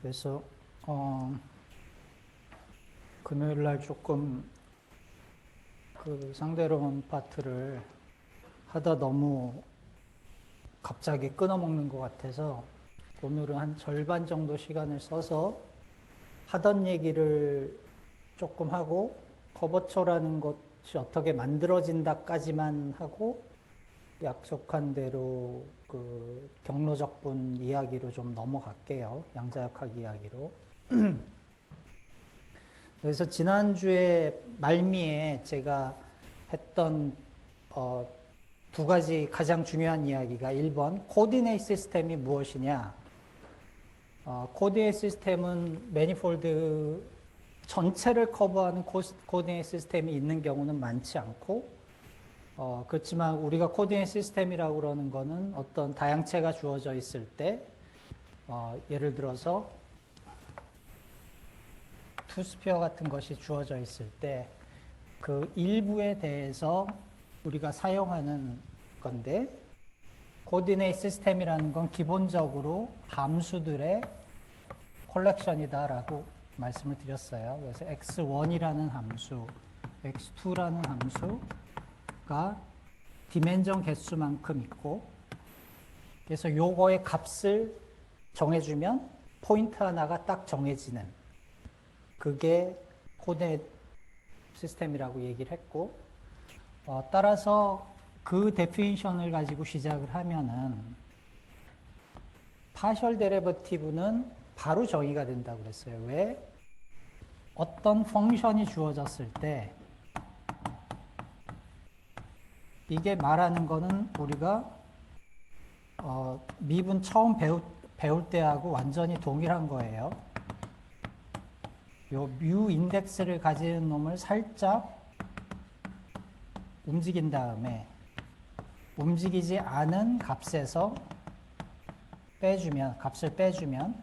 그래서 금요일 날 조금 그 상대론 파트를 하다 너무 갑자기 끊어먹는 것 같아서 오늘은 한 절반 정도 시간을 써서 하던 얘기를 조금 하고 커버처라는 것이 어떻게 만들어진다까지만 하고 약속한 대로 그 경로적분 이야기로 좀 넘어갈게요. 양자역학 이야기로. 그래서 지난주에 말미에 제가 했던 두 가지 가장 중요한 이야기가 1번 코디네이트 시스템이 무엇이냐. 코디네이트 시스템은 매니폴드 전체를 커버하는 코디네이트 시스템이 있는 경우는 많지 않고 그렇지만 우리가 코디네이트 시스템이라고 그러는 거는 어떤 다양체가 주어져 있을 때 예를 들어서 투스피어 같은 것이 주어져 있을 때 그 일부에 대해서 우리가 사용하는 건데 코디네이트 시스템이라는 건 기본적으로 함수들의 컬렉션이다라고 말씀을 드렸어요. 그래서 x1이라는 함수, x2라는 함수가 디멘전 개수만큼 있고 그래서 요거의 값을 정해주면 포인트 하나가 딱 정해지는 그게 코디네이트 시스템이라고 얘기를 했고 따라서 그 데피니션을 가지고 시작을 하면은 파셜 데리버티브는 바로 정의가 된다고 그랬어요. 왜? 어떤 펑션이 주어졌을 때 이게 말하는 거는 우리가 미분 처음 배울 때하고 완전히 동일한 거예요. 요 뮤 인덱스를 가지는 놈을 살짝 움직인 다음에 움직이지 않은 값에서 값을 빼주면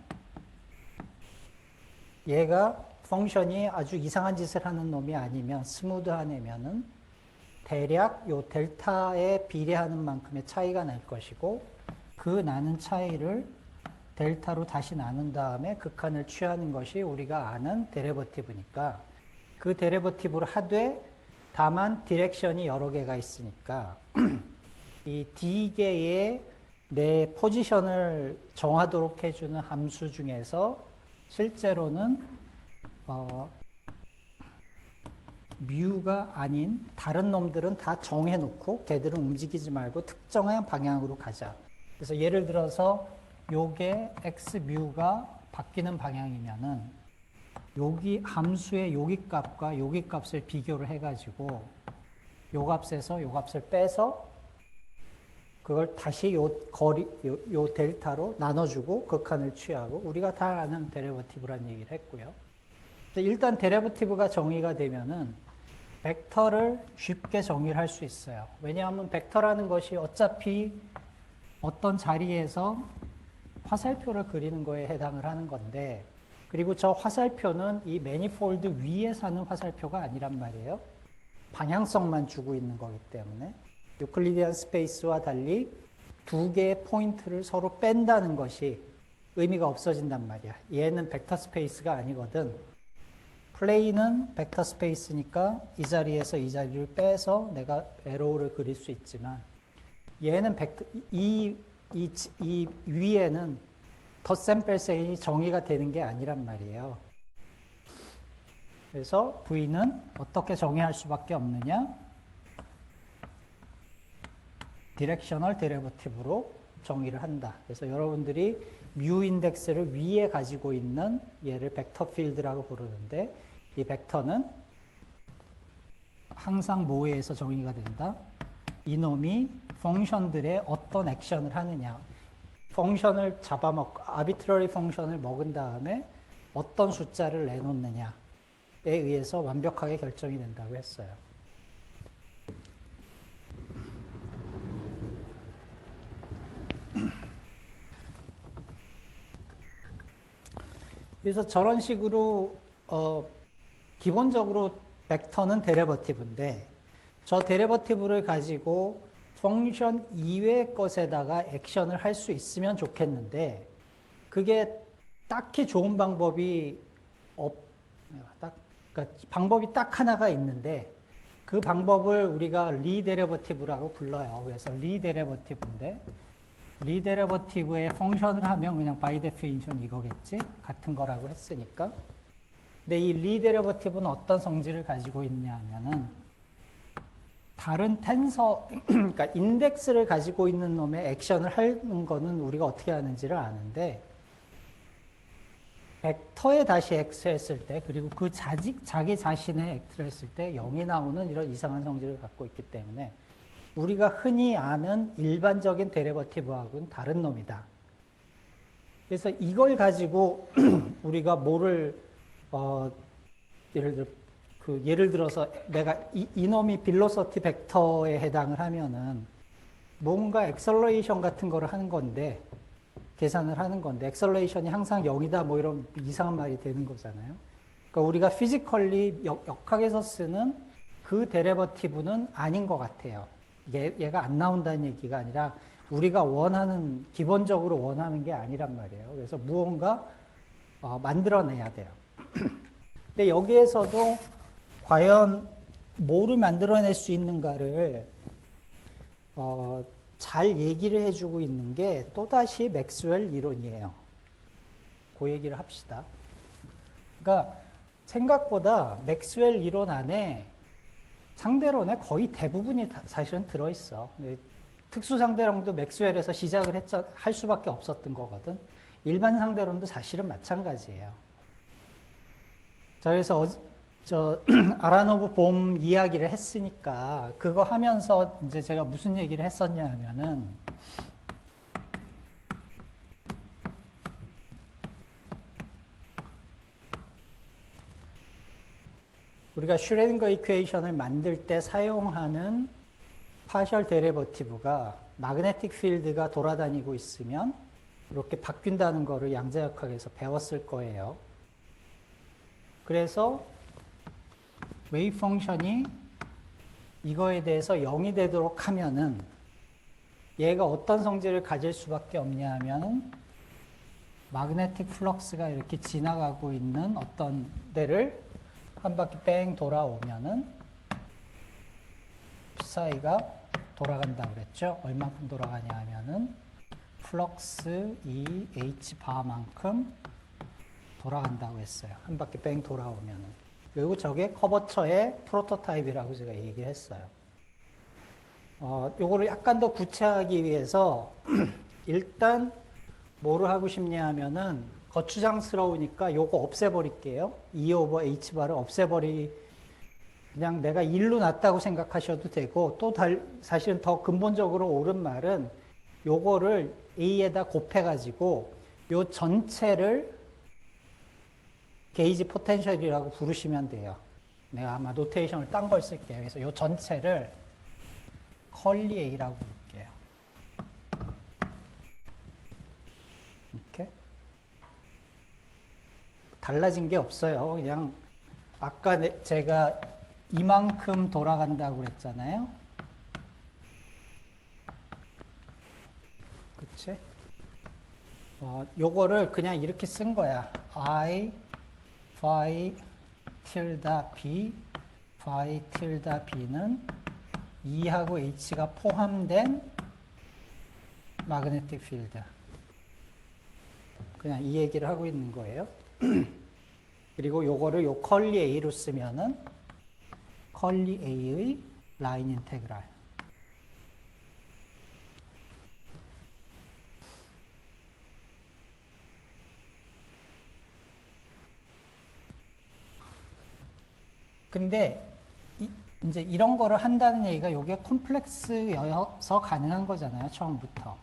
얘가 펑션이 아주 이상한 짓을 하는 놈이 아니면 스무드한 애면은 대략 요 델타에 비례하는 만큼의 차이가 날 것이고 그 나는 차이를 델타로 다시 나눈 다음에 극한을 취하는 것이 우리가 아는 데리버티브니까 그 데리버티브를 하되 다만 디렉션이 여러 개가 있으니까 이 D개의 내 포지션을 정하도록 해주는 함수 중에서 실제로는 뮤가 아닌 다른 놈들은 다 정해놓고 걔들은 움직이지 말고 특정한 방향으로 가자. 그래서 예를 들어서 요게 x 뮤가 바뀌는 방향이면은 여기 함수의 여기 값과 여기 값을 비교를 해가지고 요 값에서 요 값을 빼서 그걸 다시 요 델타로 나눠주고 극한을 취하고 우리가 다 아는 데리버티브란 얘기를 했고요. 일단 데리버티브가 정의가 되면은 벡터를 쉽게 정의를 할 수 있어요. 왜냐하면 벡터라는 것이 어차피 어떤 자리에서 화살표를 그리는 거에 해당을 하는 건데 그리고 저 화살표는 이 매니폴드 위에 사는 화살표가 아니란 말이에요. 방향성만 주고 있는 거기 때문에 유클리디안 스페이스와 달리 두 개의 포인트를 서로 뺀다는 것이 의미가 없어진단 말이야. 얘는 벡터 스페이스가 아니거든. 플레인은 벡터 스페이스니까 이 자리에서 이 자리를 빼서 내가 에로우를 그릴 수 있지만 얘는 이 위에는 덧셈 뺄셈이 정의가 되는 게 아니란 말이에요. 그래서 V는 어떻게 정의할 수밖에 없느냐? 디렉셔널 데리버티브로 정의를 한다. 그래서 여러분들이 뮤 인덱스를 위에 가지고 있는 얘를 벡터 필드라고 부르는데 이 벡터는 항상 뭐에서 정의가 된다? 이놈이 펑션들의 어떤 액션을 하느냐. 펑션을 아비트러리 펑션을 먹은 다음에 어떤 숫자를 내놓느냐에 의해서 완벽하게 결정이 된다고 했어요. 그래서 저런 식으로 기본적으로 벡터는 데리버티브인데 저 데리버티브를 가지고 펑션 이외의 것에다가 액션을 할 수 있으면 좋겠는데 그게 딱히 좋은 방법이 그러니까 방법이 딱 하나가 있는데 그 방법을 우리가 리데리버티브라고 불러요. 그래서 리데리버티브인데 리데리버티브의 펑션을 하면 그냥 바이 데피니션 이거겠지? 같은 거라고 했으니까. 근데 이 리데리버티브는 어떤 성질을 가지고 있냐 하면은 다른 텐서, 그러니까 인덱스를 가지고 있는 놈의 액션을 하는 거는 우리가 어떻게 하는지를 아는데 벡터에 다시 X 했을 때 그리고 그 자기 자신의 X를 했을 때 0이 나오는 이런 이상한 성질을 갖고 있기 때문에 우리가 흔히 아는 일반적인 데리버티브하고는 다른 놈이다. 그래서 이걸 가지고 우리가 뭐를 예를 들어서 내가 이놈이 빌로서티 벡터에 해당을 하면은 뭔가 액셀러레이션 같은 거를 하는 건데 계산을 하는 건데 액셀러레이션이 항상 0이다 뭐 이런 이상한 말이 되는 거잖아요. 그러니까 우리가 피지컬리 역학에서 쓰는 그 데리버티브는 아닌 것 같아요. 얘가 안 나온다는 얘기가 아니라 우리가 원하는 기본적으로 원하는 게 아니란 말이에요. 그래서 무언가 만들어내야 돼요. 근데 여기에서도 과연 뭐를 만들어낼 수 있는가를 잘 얘기를 해주고 있는 게 또다시 맥스웰 이론이에요. 그 얘기를 합시다. 그러니까 생각보다 맥스웰 이론 안에 상대론의 거의 대부분이 사실은 들어있어. 특수 상대론도 맥스웰에서 시작을 할 수밖에 없었던 거거든. 일반 상대론도 사실은 마찬가지예요. 자, 그래서 아라노브 봄 이야기를 했으니까 그거 하면서 이제 제가 무슨 얘기를 했었냐 하면은 우리가 슈레딩거 이퀘이션을 만들 때 사용하는 파셜 데리버티브가 마그네틱 필드가 돌아다니고 있으면 이렇게 바뀐다는 거를 양자역학에서 배웠을 거예요. 그래서 웨이브 펑션이 이거에 대해서 0이 되도록 하면은 얘가 어떤 성질을 가질 수밖에 없냐 하면 마그네틱 플럭스가 이렇게 지나가고 있는 어떤 데를 한 바퀴 뺑 돌아오면은 psi가 돌아간다고 그랬죠. 얼만큼 돌아가냐 하면은 플럭스 이 h바만큼 돌아간다고 했어요. 한 바퀴 뺑 돌아오면은. 그리고 저게 커버처의 프로토타입이라고 제가 얘기를 했어요. 요거를 약간 더 구체화하기 위해서 일단 뭐를 하고 싶냐 하면은 거추장스러우니까 요거 없애버릴게요. 2 오버 h바를 그냥 내가 1로 놨다고 생각하셔도 되고 또 사실은 더 근본적으로 옳은 말은 요거를 a에다 곱해가지고 요 전체를 게이지 포텐셜이라고 부르시면 돼요. 내가 아마 노테이션을 딴 걸 쓸게요. 그래서 이 전체를 컬리 A라고 부를게요. 이렇게. 달라진 게 없어요. 그냥 아까 제가 이만큼 돌아간다고 그랬잖아요. 그치? 요거를 그냥 이렇게 쓴 거야. I phi tilde b, phi tilde b는 E하고 H가 포함된 마그네틱 필드. 그냥 이 얘기를 하고 있는 거예요. 그리고 요거를 요 컬리 A로 쓰면은 컬리 A의 라인 인테그랄. 근데 이제 이런 거를 한다는 얘기가 이게 콤플렉스여서 가능한 거잖아요. 처음부터.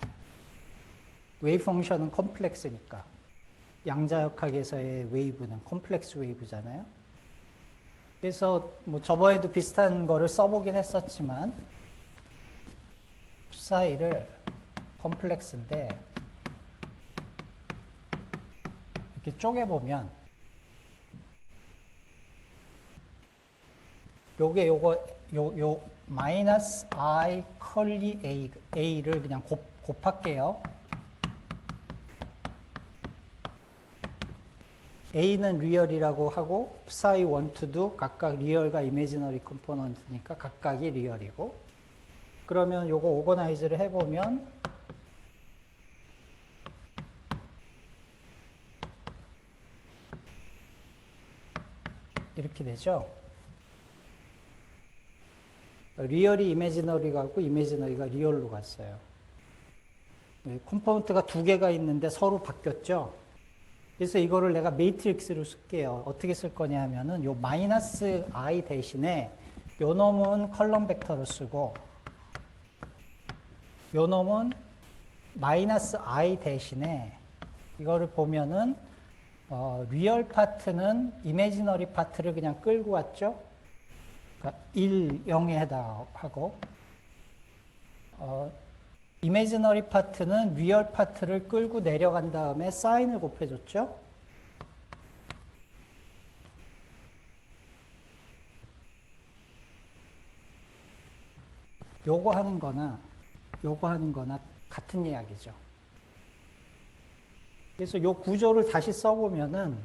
웨이브 펑션은 콤플렉스니까. 양자역학에서의 웨이브는 콤플렉스 웨이브잖아요. 그래서 뭐 저번에도 비슷한 거를 써보긴 했었지만 psi를 콤플렉스인데 이렇게 쪼개보면 요거 마이너스 I 컬리 A를 그냥 곱할게요. A는 리얼이라고 하고 psi 1, 2도 각각 리얼과 이미지너리 컴포넌트니까 각각이 리얼이고 그러면 요거 오거나이즈를 해보면 이렇게 되죠. 리얼이 이미지너리가 갔고 이미지너리가 리얼로 갔어요. 컴포넌트가 두 개가 있는데 서로 바뀌었죠. 그래서 이거를 내가 매트릭스로 쓸게요. 어떻게 쓸 거냐 하면은 요 마이너스 i 대신에 요 놈은 컬럼 벡터로 쓰고 요 놈은 마이너스 i 대신에 이거를 보면은 리얼 파트는 이미지너리 파트를 그냥 끌고 왔죠. 그러니까 1, 0에 해당하고 이미지너리 파트는 리얼 파트를 끌고 내려간 다음에 사인을 곱해줬죠. 요거 하는 거나 같은 이야기죠. 그래서 요 구조를 다시 써보면은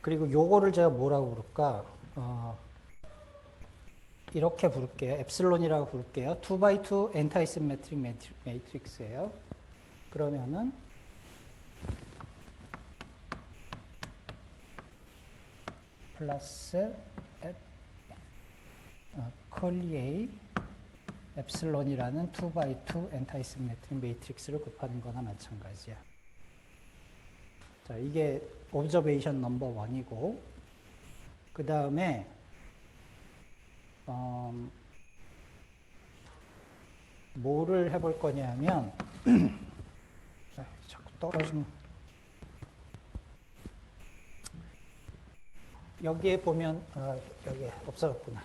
그리고 요거를 제가 뭐라고 부를까? 이렇게 부를게요. 엡실론이라고 부를게요. 2x2 엔타이시메트릭 매트릭스예요. 그러면은 플러스 컬리 A 엡실론이라는 2x2 엔타이시메트릭 매트릭스를 곱하는 거나 마찬가지야. 자, 이게 오브저베이션 넘버 1이고 그 다음에 뭐를 해볼 거냐면 자꾸 떨어지는 여기에 보면 여기 없어졌구나.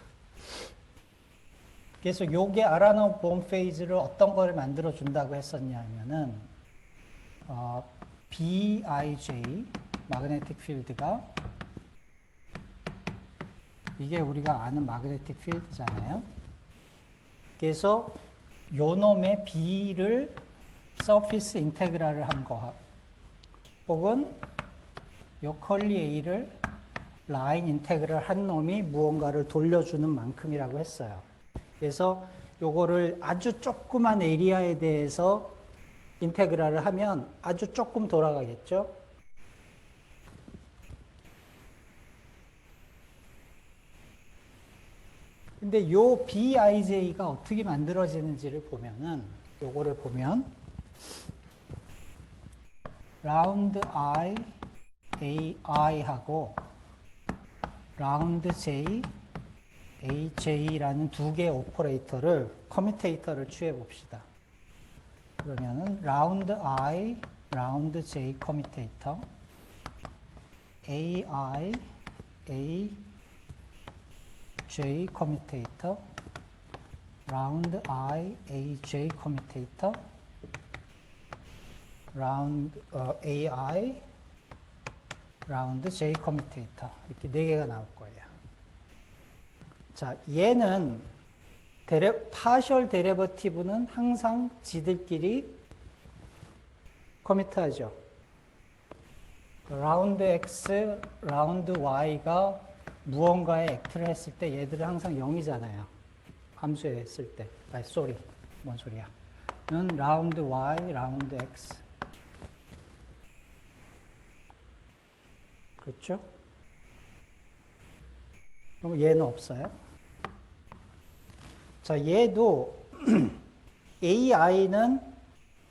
그래서 요게 아라노 본 페이즈를 어떤 거를 만들어 준다고 했었냐면은 BIJ 마그네틱 필드가 이게 우리가 아는 마그네틱 필드잖아요. 그래서 요 놈의 B를 서피스 인테그랄을 한 거 혹은 요 컬리 A를 라인 인테그랄 한 놈이 무언가를 돌려주는 만큼이라고 했어요. 그래서 요거를 아주 조그만 에리아에 대해서 인테그랄을 하면 아주 조금 돌아가겠죠. 근데 요 BIJ가 어떻게 만들어지는지를 보면은 요거를 보면 라운드 I, AI하고 라운드 J, AJ라는 두 개의 오퍼레이터를 커뮤테이터를 취해 봅시다. 그러면은 라운드 I, 라운드 J 커뮤테이터 AI, AJ 커뮤테이터 라운드 I, AJ 커뮤테이터 라운드 AI, 라운드 J 커뮤테이터 이렇게 네 개가 나올 거예요. 자, 얘는 파셜 데리버티브는 항상 지들끼리 커미트하죠. 라운드 X, 라운드 Y가 무언가에 액트를 했을 때 얘들은 항상 0이잖아요. 함수에 했을 때. 뭔 소리야. 는 라운드 Y, 라운드 X. 그렇죠? 그럼 얘는 없어요. 자, 얘도 AI는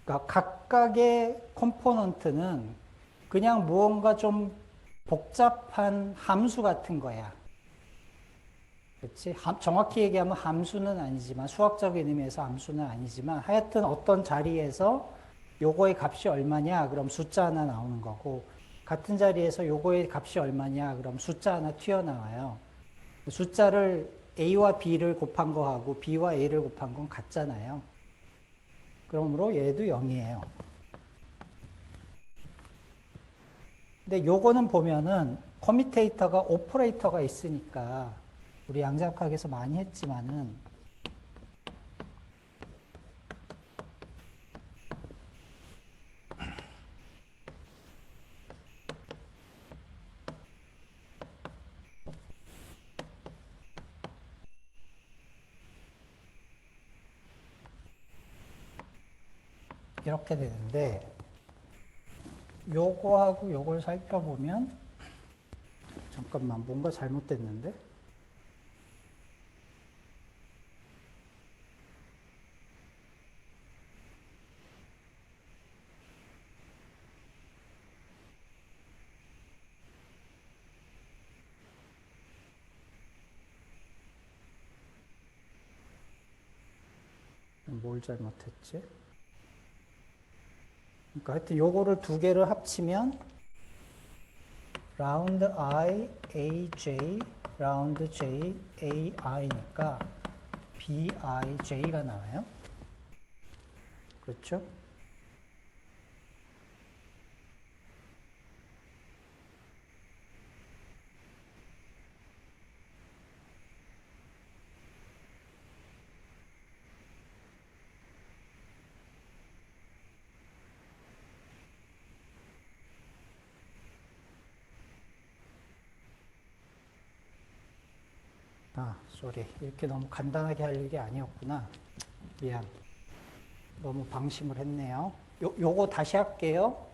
그러니까 각각의 컴포넌트는 그냥 무언가 좀 복잡한 함수 같은 거야. 그렇지? 정확히 얘기하면 함수는 아니지만 수학적인 의미에서 함수는 아니지만 하여튼 어떤 자리에서 요거의 값이 얼마냐 그럼 숫자 하나 나오는 거고 같은 자리에서 요거의 값이 얼마냐 그럼 숫자 하나 튀어나와요. 숫자를 A와 B를 곱한 거하고 B와 A를 곱한 건 같잖아요. 그러므로 얘도 0이에요. 근데 요거는 보면은 커뮤테이터가 오퍼레이터가 있으니까 우리 양자역학에서 많이 했지만은 이렇게 되는데 요거하고 요걸 살펴보면 잠깐만 뭔가 잘못됐는데 뭘 잘못했지? 그러니까 하여튼 요거를 두 개를 합치면 라운드 I, AJ, 라운드 J, AI니까 BIJ가 나와요. 그렇죠? 아, 쏘리. 이렇게 너무 간단하게 할 일이 아니었구나. 미안. 너무 방심을 했네요. 요거 다시 할게요.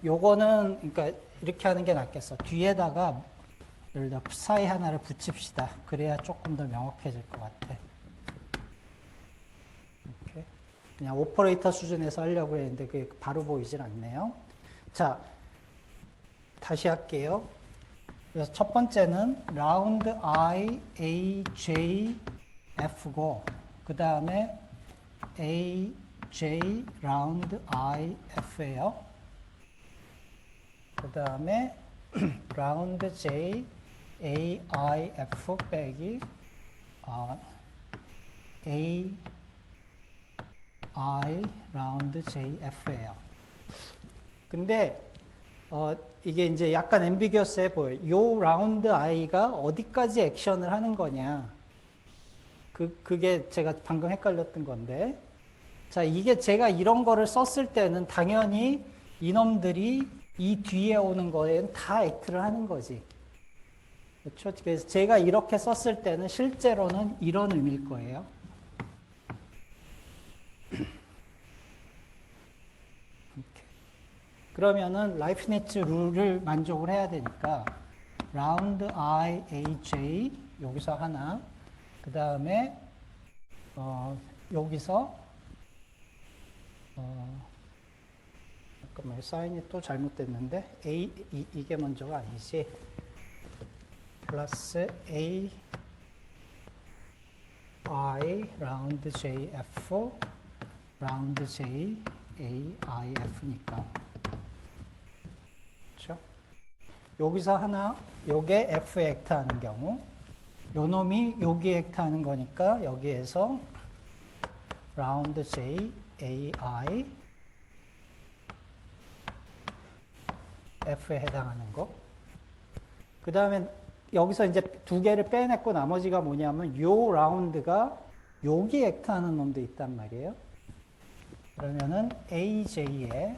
요거는, 그러니까 이렇게 하는 게 낫겠어. 뒤에다가, 예를 들어, psi 하나를 붙입시다. 그래야 조금 더 명확해질 것 같아. 이렇게. 그냥 오퍼레이터 수준에서 하려고 했는데, 그게 바로 보이질 않네요. 자, 다시 할게요. 그래서 첫 번째는 라운드 I, A, J, F고 그 다음에 A, J, 라운드 I, F예요. 그 다음에 라운드 J, A, I, F 빼기 A, I, 라운드 J, F예요. 근데 이게 이제 약간 앰비기어스해 보여요. 요 라운드 I가 어디까지 액션을 하는 거냐. 그게 제가 방금 헷갈렸던 건데. 자, 이게 제가 이런 거를 썼을 때는 당연히 이놈들이 이 뒤에 오는 거에는 다 액트를 하는 거지. 그렇죠? 그래서 제가 이렇게 썼을 때는 실제로는 이런 의미일 거예요. 그러면은 라이프니츠 룰을 만족을 해야 되니까 라운드 I, A, J 여기서 하나 그 다음에 여기서 잠깐만요. 사인이 또 잘못됐는데 A 이게 먼저가 아니지. 플러스 A I 라운드 J F 라운드 J A I F니까 여기서 하나, 요게 F에 액트하는 경우, 요 놈이 여기에 액트하는 거니까 여기에서 라운드 J, AI, F에 해당하는 거. 그 다음에 여기서 이제 두 개를 빼냈고 나머지가 뭐냐면 요 라운드가 여기 액트하는 놈도 있단 말이에요. 그러면은 AJ에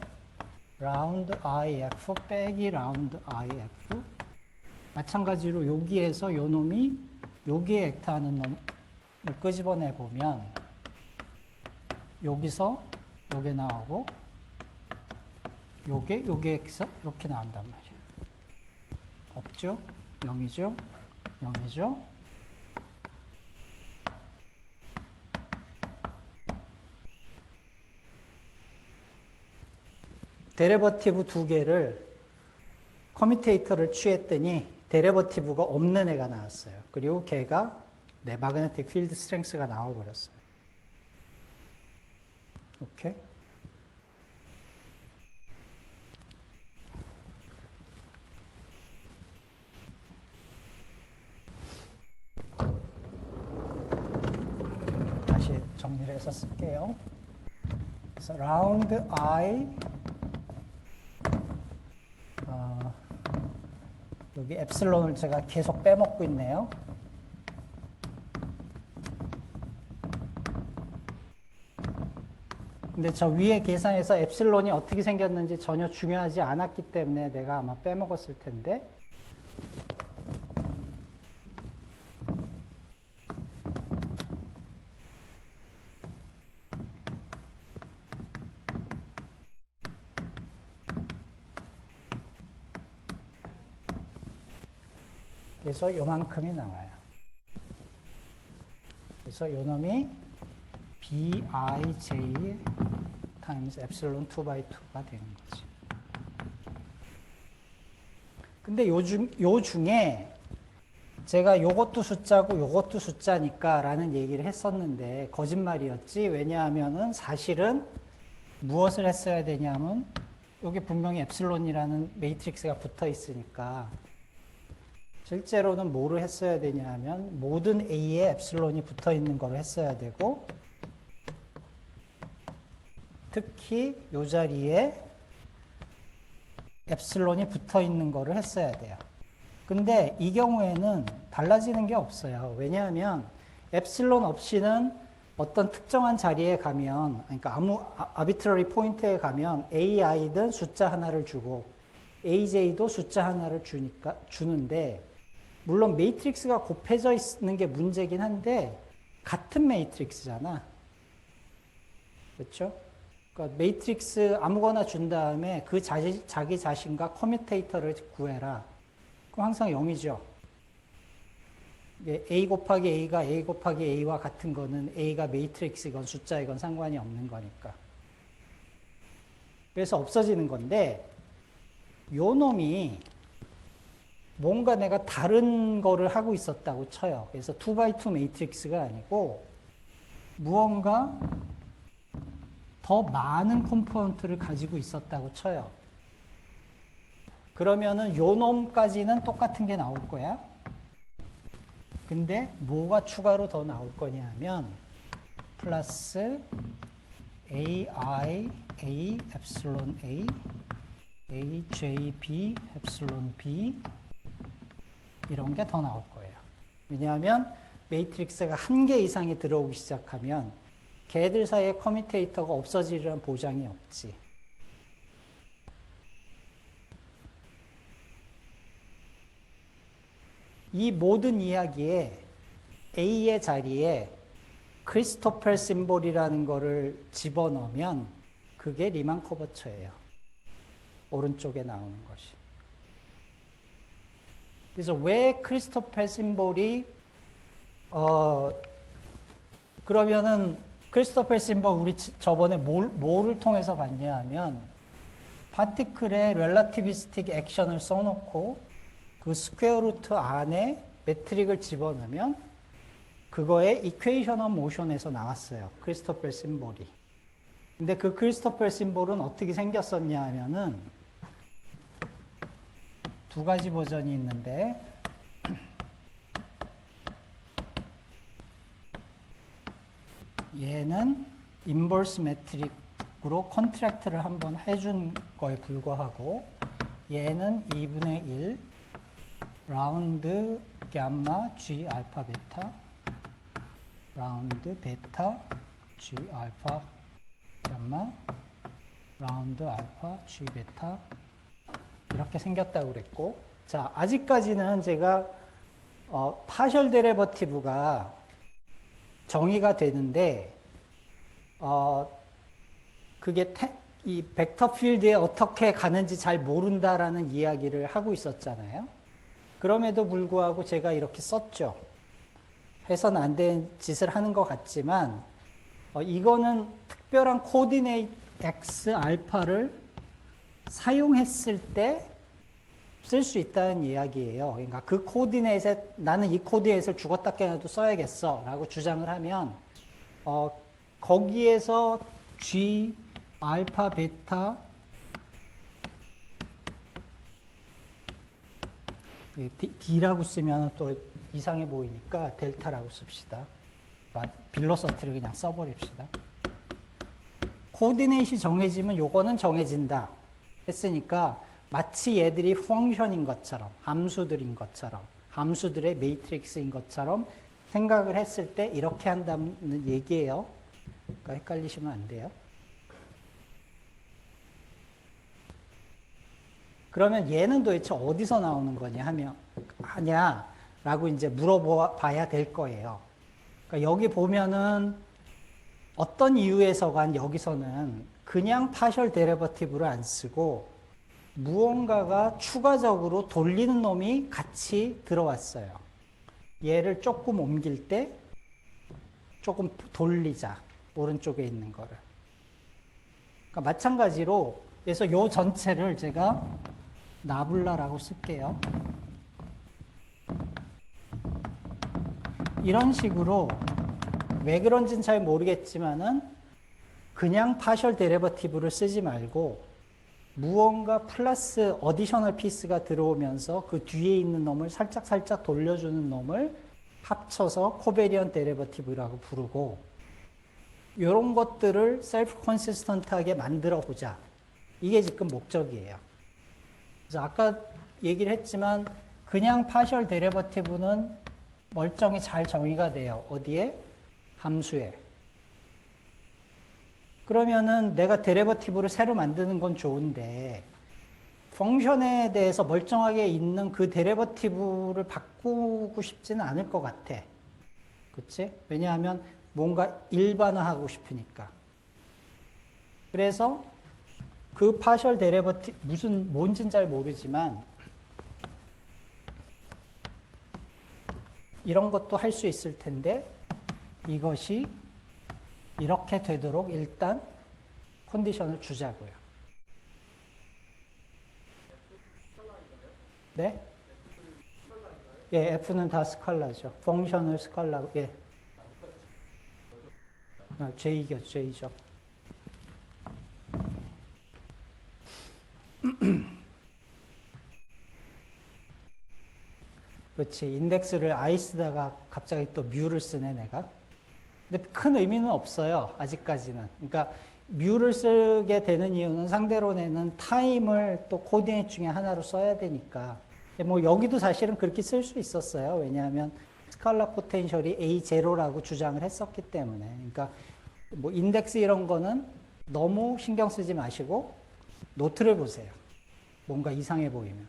라운드 IF 빼기 라운드 IF 마찬가지로 여기에서 요 놈이 여기에 액트하는 놈을 끄집어내 보면 여기서 요게 나오고 여기에서 이렇게 나온단 말이에요. 없죠? 0이죠? 0이죠? 데리버티브 두 개를 커뮤테이터를 취했더니 데리버티브가 없는 애가 나왔어요. 그리고 걔가 네, 마그네틱 필드 스트렝스가 나와버렸어요. 오케이? 다시 정리를 해서 쓸게요. 그래서 라운드 I 여기 엡실론을 제가 계속 빼먹고 있네요. 근데 저 위에 계산에서 엡실론이 어떻게 생겼는지 전혀 중요하지 않았기 때문에 내가 아마 빼먹었을 텐데 그래서 요만큼이 나와요. 그래서 요 놈이 bij 타임스 epsilon 2 by 2가 되는 거지. 근데 요 중에 제가 요것도 숫자고 요것도 숫자니까 라는 얘기를 했었는데 거짓말이었지. 왜냐하면은 사실은 무엇을 했어야 되냐면 여기 분명히 엡실론이라는 매트릭스가 붙어 있으니까 실제로는 뭐를 했어야 되냐면 모든 A에 엡실론이 붙어 있는 걸 했어야 되고 특히 요 자리에 엡실론이 붙어 있는 거를 했어야 돼요. 근데 이 경우에는 달라지는 게 없어요. 왜냐하면 엡실론 없이는 어떤 특정한 자리에 가면, 그러니까 아무 아비트러리 포인트에 가면 AI든 숫자 하나를 주고 AJ도 숫자 하나를 주는데 물론 매트릭스가 곱해져 있는 게 문제긴 한데 같은 매트릭스잖아. 그렇죠? 그러니까 매트릭스 아무거나 준 다음에 그 자기 자신과 커뮤테이터를 구해라. 그럼 항상 0이죠. A 곱하기 A가 A 곱하기 A와 같은 거는 A가 매트릭스이건 숫자이건 상관이 없는 거니까. 그래서 없어지는 건데 요 놈이 뭔가 내가 다른 거를 하고 있었다고 쳐요. 그래서 2x2 매트릭스가 아니고 무언가 더 많은 컴포넌트를 가지고 있었다고 쳐요. 그러면은 요 놈까지는 똑같은 게 나올 거야. 근데 뭐가 추가로 더 나올 거냐면 플러스 AI, A, epsilon A, AJB, epsilon B 이런 게 더 나올 거예요. 왜냐하면 매트릭스가 한 개 이상이 들어오기 시작하면 걔들 사이에 커뮤테이터가 없어지려는 보장이 없지. 이 모든 이야기에 A의 자리에 크리스토펠 심볼이라는 거를 집어넣으면 그게 리만 커버처예요. 오른쪽에 나오는 것이. 그래서 왜 크리스토펠 심볼이 그러면은 크리스토펠 심볼 우리 저번에 뭐를 통해서 봤냐 하면 파티클의 렐라티비스틱 액션을 써놓고 그 스퀘어 루트 안에 매트릭을 집어넣으면 그거의 이퀘이션 오브 모션에서 나왔어요. 크리스토펠 심볼이. 근데 그 크리스토펠 심볼은 어떻게 생겼었냐 하면은 두 가지 버전이 있는데 얘는 인버스 매트릭으로 컨트랙트를 한번 해준 거에 불과하고 얘는 2분의 1 라운드 gamma G 알파 베타 라운드 베타 G 알파 gamma 라운드 알파 G 베타 이렇게 생겼다고 그랬고 자 아직까지는 제가 파셜 데리버티브가 정의가 되는데 그게 이 벡터 필드에 어떻게 가는지 잘 모른다라는 이야기를 하고 있었잖아요. 그럼에도 불구하고 제가 이렇게 썼죠. 해서는 안 되는 짓을 하는 것 같지만 이거는 특별한 코디네이트 x 알파를 사용했을 때 쓸 수 있다는 이야기예요. 그러니까 그 코디네이트에 나는 이 코디네이트를 죽었다 깨어나도 써야겠어 라고 주장을 하면 거기에서 G 알파 베타 D라고 쓰면 또 이상해 보이니까 델타라고 씁시다. 빌로서티를 그냥 써버립시다. 코디네이트이 정해지면 요거는 정해진다 했으니까 마치 얘들이 펑션인 것처럼 함수들인 것처럼 함수들의 매트릭스인 것처럼 생각을 했을 때 이렇게 한다는 얘기예요. 그러니까 헷갈리시면 안 돼요. 그러면 얘는 도대체 어디서 나오는 거냐 라고 이제 물어봐야 될 거예요. 그러니까 여기 보면은 어떤 이유에서간 여기서는 그냥 파셜 데리버티브를 안 쓰고 무언가가 추가적으로 돌리는 놈이 같이 들어왔어요. 얘를 조금 옮길 때 조금 돌리자. 오른쪽에 있는 거를. 그러니까 마찬가지로 그래서 요 전체를 제가 나블라라고 쓸게요. 이런 식으로 왜 그런지는 잘 모르겠지만은 그냥 파셜 데리버티브를 쓰지 말고 무언가 플러스 어디셔널 피스가 들어오면서 그 뒤에 있는 놈을 살짝 돌려주는 놈을 합쳐서 코베리언트 데리버티브라고 부르고 이런 것들을 셀프 컨시스턴트하게 만들어 보자. 이게 지금 목적이에요. 그래서 아까 얘기를 했지만 그냥 파셜 데리버티브는 멀쩡히 잘 정의가 돼요. 어디에? 함수에. 그러면은 내가 데리버티브를 새로 만드는 건 좋은데 펑션에 대해서 멀쩡하게 있는 그 데리버티브를 바꾸고 싶지는 않을 것 같아. 그치? 왜냐하면 뭔가 일반화하고 싶으니까. 그래서 그 파셜 데리버티브 뭔진 잘 모르지만 이런 것도 할 수 있을 텐데 이것이 이렇게 되도록 일단 컨디션을 주자고요. 네? 예, F는 다 스칼라죠. 펑션을 스칼라고, 예. J죠, J죠. 그렇지. 인덱스를 I 쓰다가 갑자기 또 뮤를 쓰네, 내가. 근데 큰 의미는 없어요. 아직까지는. 그러니까 뮤를 쓰게 되는 이유는 상대론에는 타임을 또 코디네이트 중에 하나로 써야 되니까. 뭐 여기도 사실은 그렇게 쓸 수 있었어요. 왜냐하면 스칼라 포텐셜이 A0라고 주장을 했었기 때문에. 그러니까 뭐 인덱스 이런 거는 너무 신경 쓰지 마시고 노트를 보세요. 뭔가 이상해 보이면.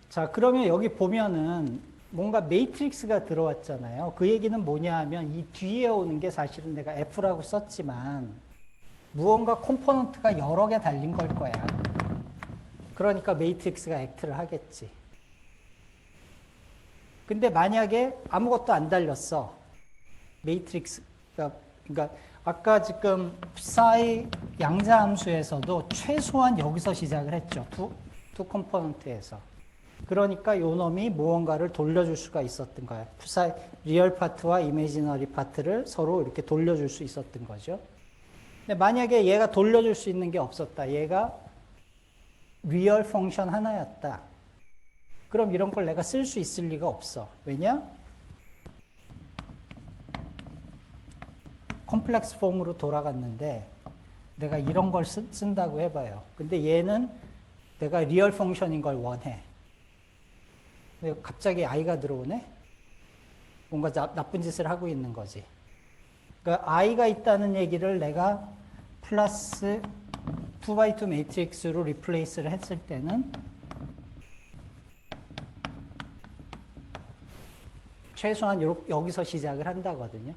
자, 그러면 여기 보면은 뭔가 매트릭스가 들어왔잖아요. 그 얘기는 뭐냐 하면 이 뒤에 오는 게 사실은 내가 F라고 썼지만 무언가 컴포넌트가 여러 개 달린 걸 거야. 그러니까 매트릭스가 액트를 하겠지. 근데 만약에 아무것도 안 달렸어. 매트릭스가, 그러니까 아까 지금 psi 양자함수에서도 최소한 여기서 시작을 했죠. 투 컴포넌트에서. 그러니까 요 놈이 무언가를 돌려줄 수가 있었던 거예요. psi 리얼 파트와 이미지너리 파트를 서로 이렇게 돌려줄 수 있었던 거죠. 근데 만약에 얘가 돌려줄 수 있는 게 없었다. 얘가 리얼 펑션 하나였다. 그럼 이런 걸 내가 쓸 수 있을 리가 없어. 왜냐? 컴플렉스 폼으로 돌아갔는데 내가 이런 걸 쓴다고 해봐요. 근데 얘는 내가 리얼 펑션인 걸 원해. 갑자기 i가 들어오네? 뭔가 나쁜 짓을 하고 있는 거지. 그러니까 i가 있다는 얘기를 내가 플러스 2x2 매트릭스로 리플레이스를 했을 때는 최소한 여기서 시작을 한다거든요.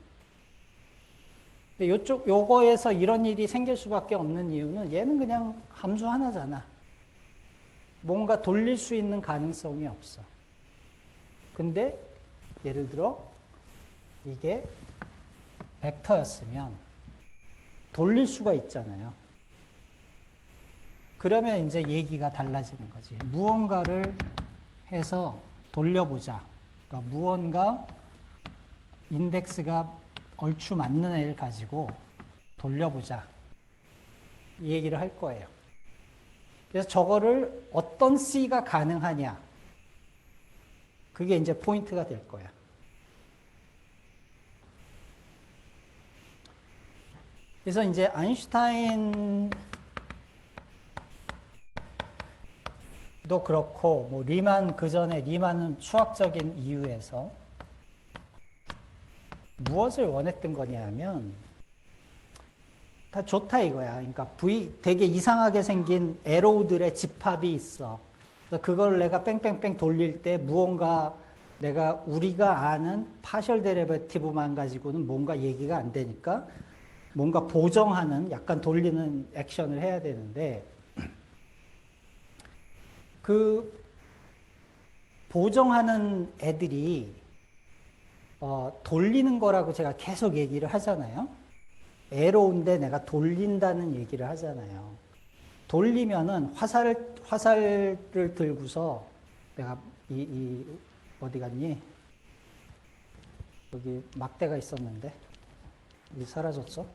근데 요거에서 이런 일이 생길 수밖에 없는 이유는 얘는 그냥 함수 하나잖아. 뭔가 돌릴 수 있는 가능성이 없어. 근데 예를 들어 이게 벡터였으면 돌릴 수가 있잖아요. 그러면 이제 얘기가 달라지는 거지. 무언가를 해서 돌려보자. 그러니까 무언가 인덱스가 얼추 맞는 애를 가지고 돌려보자. 이 얘기를 할 거예요. 그래서 저거를 어떤 C가 가능하냐. 그게 이제 포인트가 될 거야. 그래서 이제 아인슈타인도 그렇고, 뭐 리만 그 전에 리만은 수학적인 이유에서 무엇을 원했던 거냐면 다 좋다 이거야. 그러니까 되게 이상하게 생긴 에로우들의 집합이 있어. 그래서 그걸 내가 뺑뺑뺑 돌릴 때 무언가 우리가 아는 파셜 데리베티브만 가지고는 뭔가 얘기가 안 되니까 뭔가 보정하는 약간 돌리는 액션을 해야 되는데 그 보정하는 애들이 돌리는 거라고 제가 계속 얘기를 하잖아요. 애로운데 내가 돌린다는 얘기를 하잖아요. 돌리면은 화살을 들고서 내가 어디 갔니? 여기 막대가 있었는데 여기 사라졌어?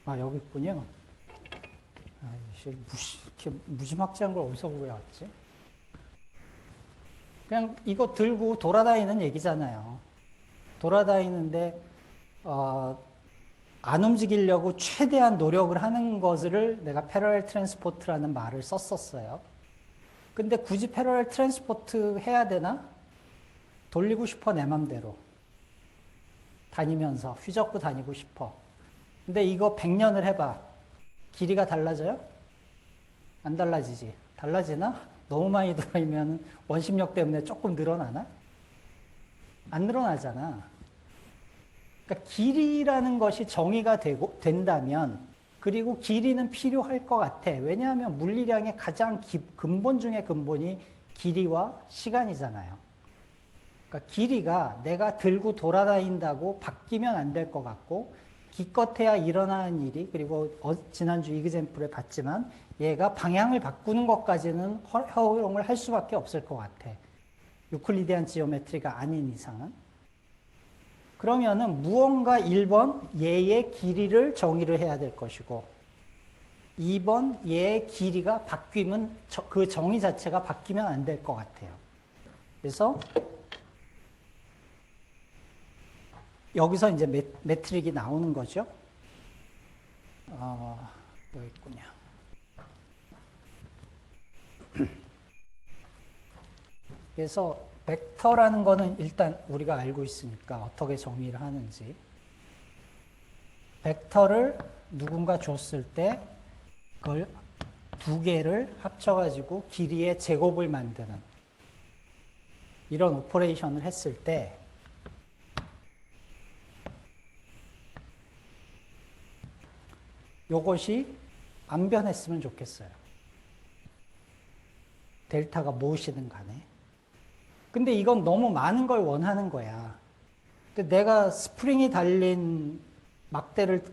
아 여기 있군요. 이렇게 무지막지한 걸 어디서 구해왔지? 그냥 이거 들고 돌아다니는 얘기잖아요. 돌아다니는데 안 움직이려고 최대한 노력을 하는 것을 내가 패러렐 트랜스포트라는 말을 썼었어요. 근데 굳이 패러렐 트랜스포트 해야 되나? 돌리고 싶어 내 맘대로. 다니면서 휘젓고 다니고 싶어. 근데 이거 100년을 해봐. 길이가 달라져요? 안 달라지지. 달라지나? 너무 많이 돌리면 원심력 때문에 조금 늘어나나? 안 늘어나잖아. 그러니까 길이라는 것이 정의가 된다면, 그리고 길이는 필요할 것 같아. 왜냐하면 물리량의 가장 근본 중의 근본이 길이와 시간이잖아요. 그러니까 길이가 내가 들고 돌아다닌다고 바뀌면 안 될 것 같고, 기껏해야 일어나는 일이, 그리고 지난주 이그젬플에 봤지만 얘가 방향을 바꾸는 것까지는 허용을 할 수밖에 없을 것 같아. 유클리디안 지오메트리가 아닌 이상은. 그러면은 무언가 1번 얘의 길이를 정의를 해야 될 것이고 2번 얘의 길이가 바뀌면 그 정의 자체가 바뀌면 안 될 것 같아요. 그래서 여기서 이제 매트릭이 나오는 거죠. 여기 있군요. 그래서 벡터라는 거는 일단 우리가 알고 있으니까 어떻게 정의를 하는지. 벡터를 누군가 줬을 때 그걸 두 개를 합쳐가지고 길이의 제곱을 만드는 이런 오퍼레이션을 했을 때 요것이 안 변했으면 좋겠어요. 델타가 무엇이든 간에. 근데 이건 너무 많은 걸 원하는 거야. 근데 내가 스프링이 달린 막대를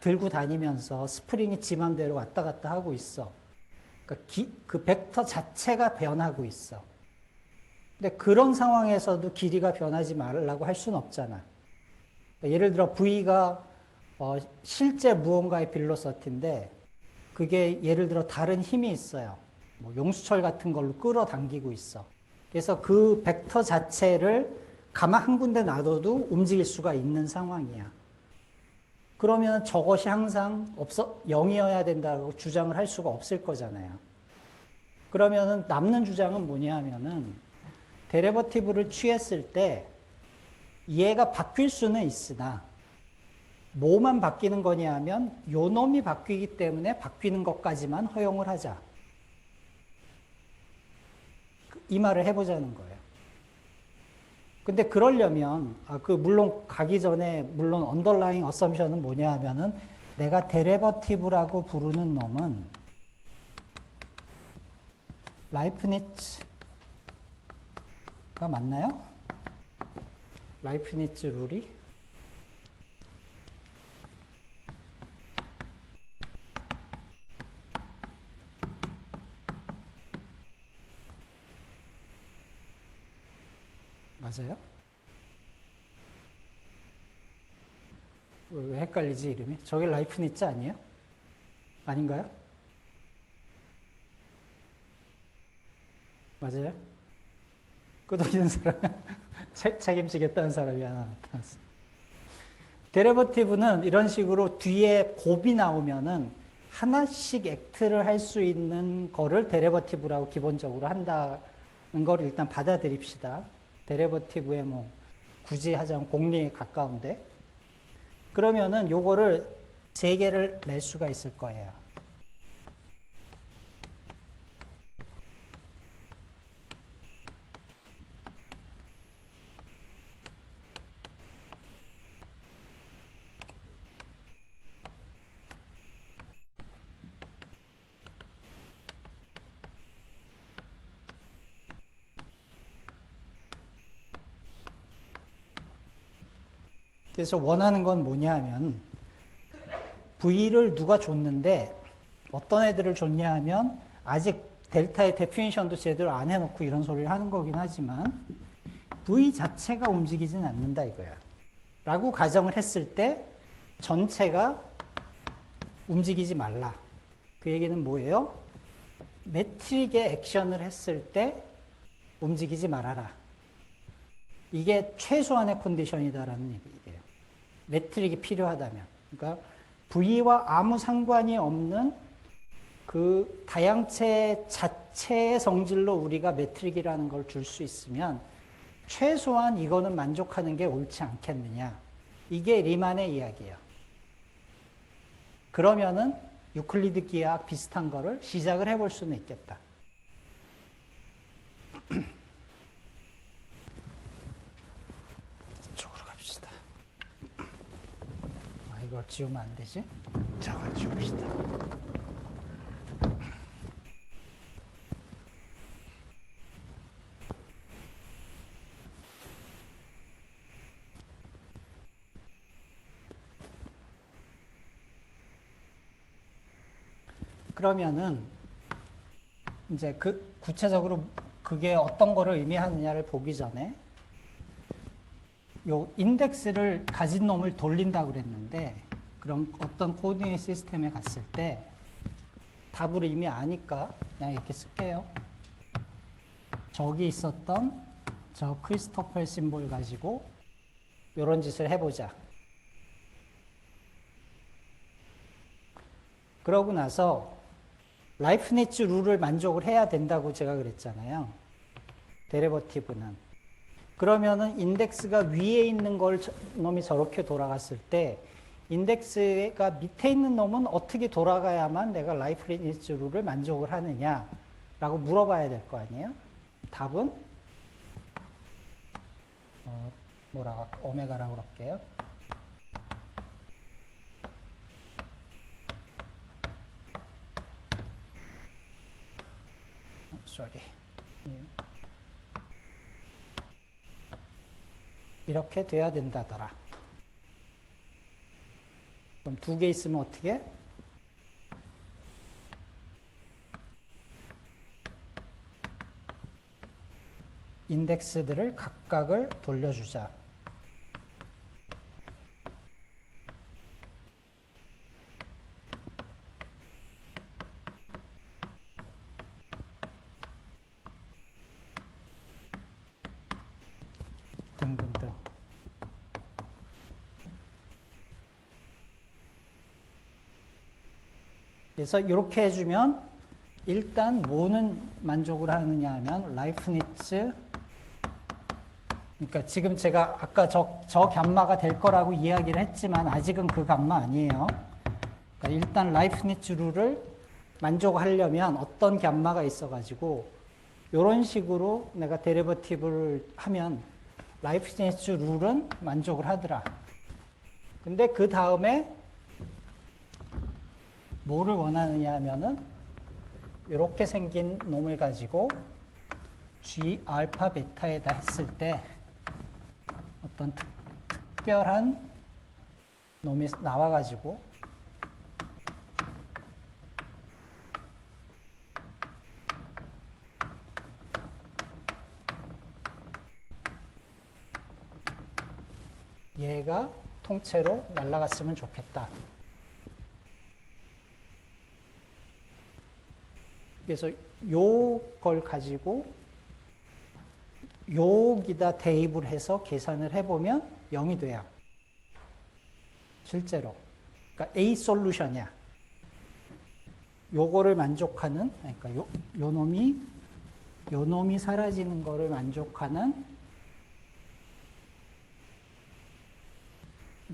들고 다니면서 스프링이 지 맘대로 왔다 갔다 하고 있어. 그러니까 그 벡터 자체가 변하고 있어. 근데 그런 상황에서도 길이가 변하지 말라고 할 수는 없잖아. 그러니까 예를 들어 V가 실제 무언가의 빌로서티인데 그게 예를 들어 다른 힘이 있어요. 뭐 용수철 같은 걸로 끌어당기고 있어. 그래서 그 벡터 자체를 가만 한 군데 놔둬도 움직일 수가 있는 상황이야. 그러면 저것이 항상 0이어야 된다고 주장을 할 수가 없을 거잖아요. 그러면은 남는 주장은 뭐냐 하면은 데리버티브를 취했을 때 얘가 바뀔 수는 있으나 뭐만 바뀌는 거냐 하면 요 놈이 바뀌기 때문에 바뀌는 것까지만 허용을 하자. 이 말을 해보자는 거예요. 근데 그러려면 물론 가기 전에 물론 언더라잉 어썸션은 뭐냐 하면은 내가 데리버티브라고 부르는 놈은 라이프니츠가 맞나요? 라이프니츠 룰이 맞아요? 왜 헷갈리지 이름이? 저게 라이프니츠 아니에요? 아닌가요? 맞아요? 끄덕이는 사람 책임지겠다는 사람이 하나 나타났어. 데리버티브는 이런 식으로 뒤에 곱이 나오면은 하나씩 액트를 할 수 있는 거를 데리버티브라고 기본적으로 한다는 걸 일단 받아들입시다. 데리버티브에 뭐 굳이 하자면 공리에 가까운데 그러면은 요거를 3개를 낼 수가 있을 거예요. 그래서 원하는 건 뭐냐 하면 V를 누가 줬는데 어떤 애들을 줬냐 하면 아직 델타의 데피니션도 제대로 안 해놓고 이런 소리를 하는 거긴 하지만 V 자체가 움직이진 않는다 이거야. 라고 가정을 했을 때 전체가 움직이지 말라. 그 얘기는 뭐예요? 매트릭의 액션을 했을 때 움직이지 말아라. 이게 최소한의 컨디션이다라는 얘기예요. 매트릭이 필요하다면. 그러니까 V와 아무 상관이 없는 그 다양체 자체의 성질로 우리가 매트릭이라는 걸 줄 수 있으면 최소한 이거는 만족하는 게 옳지 않겠느냐. 이게 리만의 이야기예요. 그러면은 유클리드 기하학 비슷한 거를 시작을 해볼 수는 있겠다. 이쪽으로 갑시다. 이걸 지우면 안 되지? 저걸 지웁시다. 그러면은 이제 그 구체적으로 그게 어떤 거를 의미하느냐를 보기 전에 요 인덱스를 가진 놈을 돌린다고 그랬는데 그럼 어떤 코디네이트 시스템에 갔을 때 답을 이미 아니까 그냥 이렇게 쓸게요. 저기 있었던 저 크리스토퍼 심볼 가지고 요런 짓을 해보자. 그러고 나서 라이프니츠 룰을 만족을 해야 된다고 제가 그랬잖아요. 데리버티브는. 그러면은 인덱스가 위에 있는 걸 놈이 저렇게 돌아갔을 때 인덱스가 밑에 있는 놈은 어떻게 돌아가야만 내가 라이프니츠 룰을 만족을 하느냐라고 물어봐야 될 거 아니에요? 답은 오메가라고 그럴게요. 이렇게 돼야 된다더라. 그럼 두 개 있으면 어떻게? 인덱스들을 각각을 돌려주자. 등등등. 그래서 이렇게 해주면 일단 뭐는 만족을 하느냐 하면 라이프니츠, 그러니까 지금 제가 아까 저 감마가 될 거라고 이야기를 했지만 아직은 그 감마 아니에요. 그러니까 일단 라이프니츠 룰을 만족하려면 어떤 감마가 있어가지고 이런 식으로 내가 데리버티브를 하면 라이프니츠 룰은 만족을 하더라. 근데 그 다음에 뭐를 원하느냐 하면은 이렇게 생긴 놈을 가지고 G 알파 베타에다 했을 때 어떤 특별한 놈이 나와가지고 얘가 통째로 날아갔으면 좋겠다. 그래서 요걸 가지고 여기다 대입을 해서 계산을 해보면 0이 돼요. 실제로. 그러니까 A 솔루션이야. 요거를 만족하는, 그러니까 요 놈이 사라지는 거를 만족하는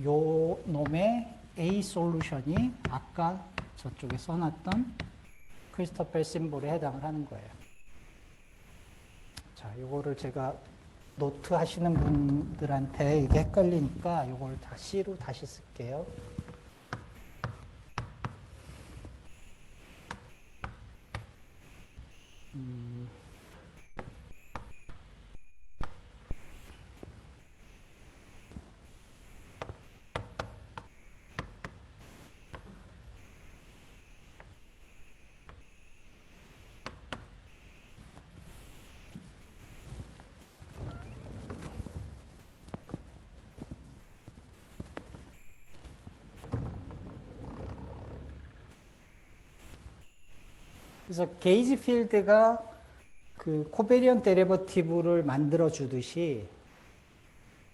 요 놈의 A 솔루션이 아까 저쪽에 써놨던 크리스토퍼 심볼에 해당을 하는 거예요. 자, 요거를 제가 노트 하시는 분들한테 이게 헷갈리니까 요걸 다 C로 다시 쓸게요. 그래서 게이지 필드가 그 코베리언 데리버티브를 만들어 주듯이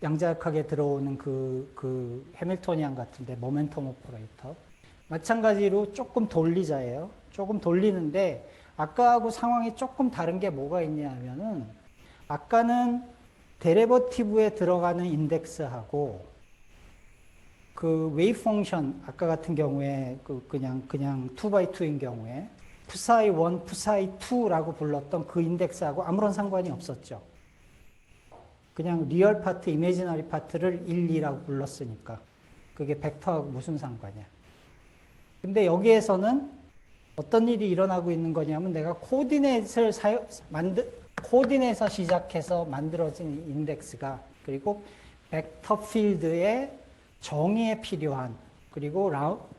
양자역학에 들어오는 그 해밀토니안 같은데 모멘텀 오퍼레이터 마찬가지로 조금 돌리자예요. 조금 돌리는데 아까하고 상황이 조금 다른 게 뭐가 있냐면은 아까는 데리버티브에 들어가는 인덱스하고 그 웨이브 펑션 아까 같은 경우에 그냥 2x2인 경우에 푸사이 1, 푸사이 2라고 불렀던 그 인덱스하고 아무런 상관이 없었죠. 그냥 리얼 파트, 이미지너리 파트를 1, 2라고 불렀으니까 그게 벡터하고 무슨 상관이야. 근데 여기에서는 어떤 일이 일어나고 있는 거냐면 내가 코디네이트에서 시작해서 만들어진 인덱스가 그리고 벡터 필드의 정의에 필요한 그리고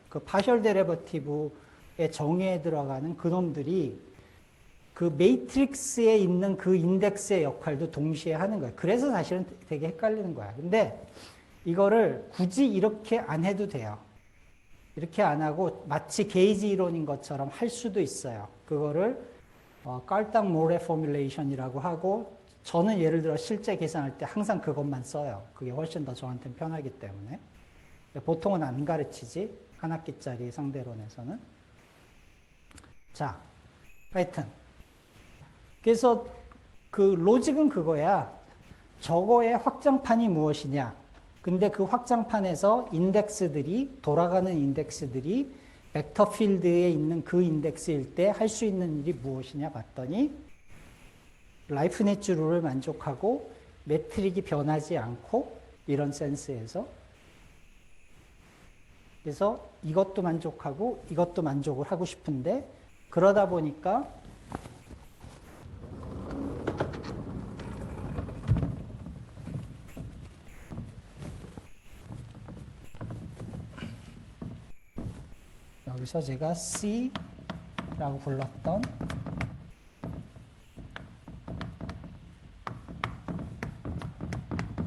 그 파셜 데리버티브의 정의에 들어가는 그놈들이 그 매트릭스에 있는 그 인덱스의 역할도 동시에 하는 거예요. 그래서 사실은 되게 헷갈리는 거야. 근데 이거를 굳이 이렇게 안 해도 돼요. 이렇게 안 하고 마치 게이지 이론인 것처럼 할 수도 있어요. 그거를 깔딱 모레 포뮬레이션이라고 하고 저는 예를 들어 실제 계산할 때 항상 그것만 써요. 그게 훨씬 더 저한테는 편하기 때문에. 보통은 안 가르치지. 한 학기짜리 상대론에서는. 자, 하여튼. 그래서 그 로직은 그거야. 저거의 확장판이 무엇이냐. 근데 그 확장판에서 돌아가는 인덱스들이 벡터 필드에 있는 그 인덱스일 때 할 수 있는 일이 무엇이냐 봤더니 라이프니츠 룰을 만족하고 매트릭이 변하지 않고 이런 센스에서 그래서 이것도 만족하고 이것도 만족을 하고 싶은데 그러다 보니까 여기서 제가 C라고 불렀던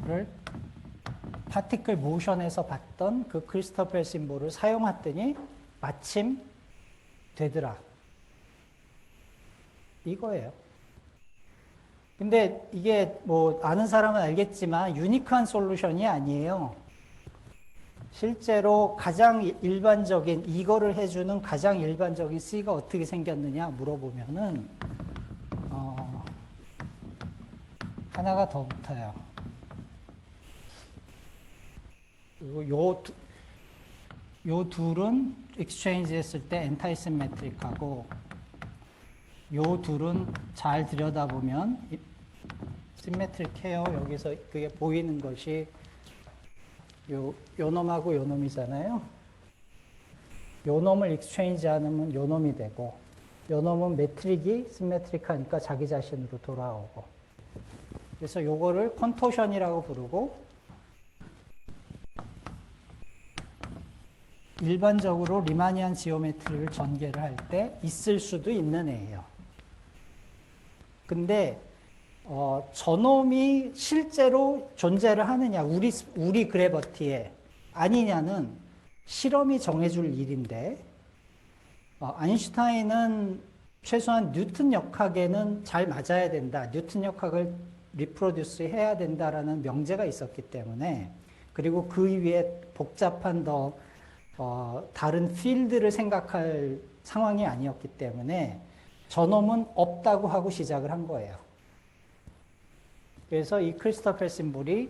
를 파티클 모션에서 봤던 그 크리스토펠 심볼을 사용했더니 마침 되더라. 이거예요. 근데 이게 뭐 아는 사람은 알겠지만 유니크한 솔루션이 아니에요. 실제로 가장 일반적인 이거를 해주는 가장 일반적인 C가 어떻게 생겼느냐 물어보면은 하나가 더 붙어요. 그리고 요 둘은 익스체인지 했을 때 엔타이 시메트릭하고 요 둘은 잘 들여다보면 시메트릭해요. 여기서 그게 보이는 것이 요 놈하고 요 놈이잖아요. 요 놈을 익스체인지 하면 요 놈이 되고 요 놈은 매트릭이 시메트릭하니까 자기 자신으로 돌아오고 그래서 요거를 컨토션이라고 부르고 일반적으로 리마니안 지오메트리를 전개를 할 때 있을 수도 있는 애예요. 근데 저놈이 실제로 존재를 하느냐 우리 그래버티에 아니냐는 실험이 정해줄 일인데 아인슈타인은 최소한 뉴턴 역학에는 잘 맞아야 된다. 뉴턴 역학을 리프로듀스 해야 된다라는 명제가 있었기 때문에 그리고 그 위에 복잡한 다른 필드를 생각할 상황이 아니었기 때문에 저놈은 없다고 하고 시작을 한 거예요. 그래서 이 크리스토펠 심볼이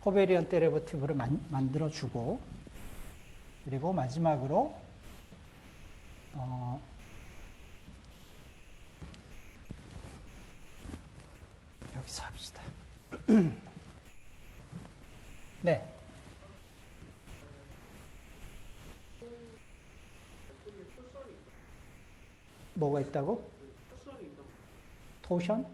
코베리언 데리버티브를 만들어주고 그리고 마지막으로 여기서 합시다. 네. 뭐가 있다고? 토션?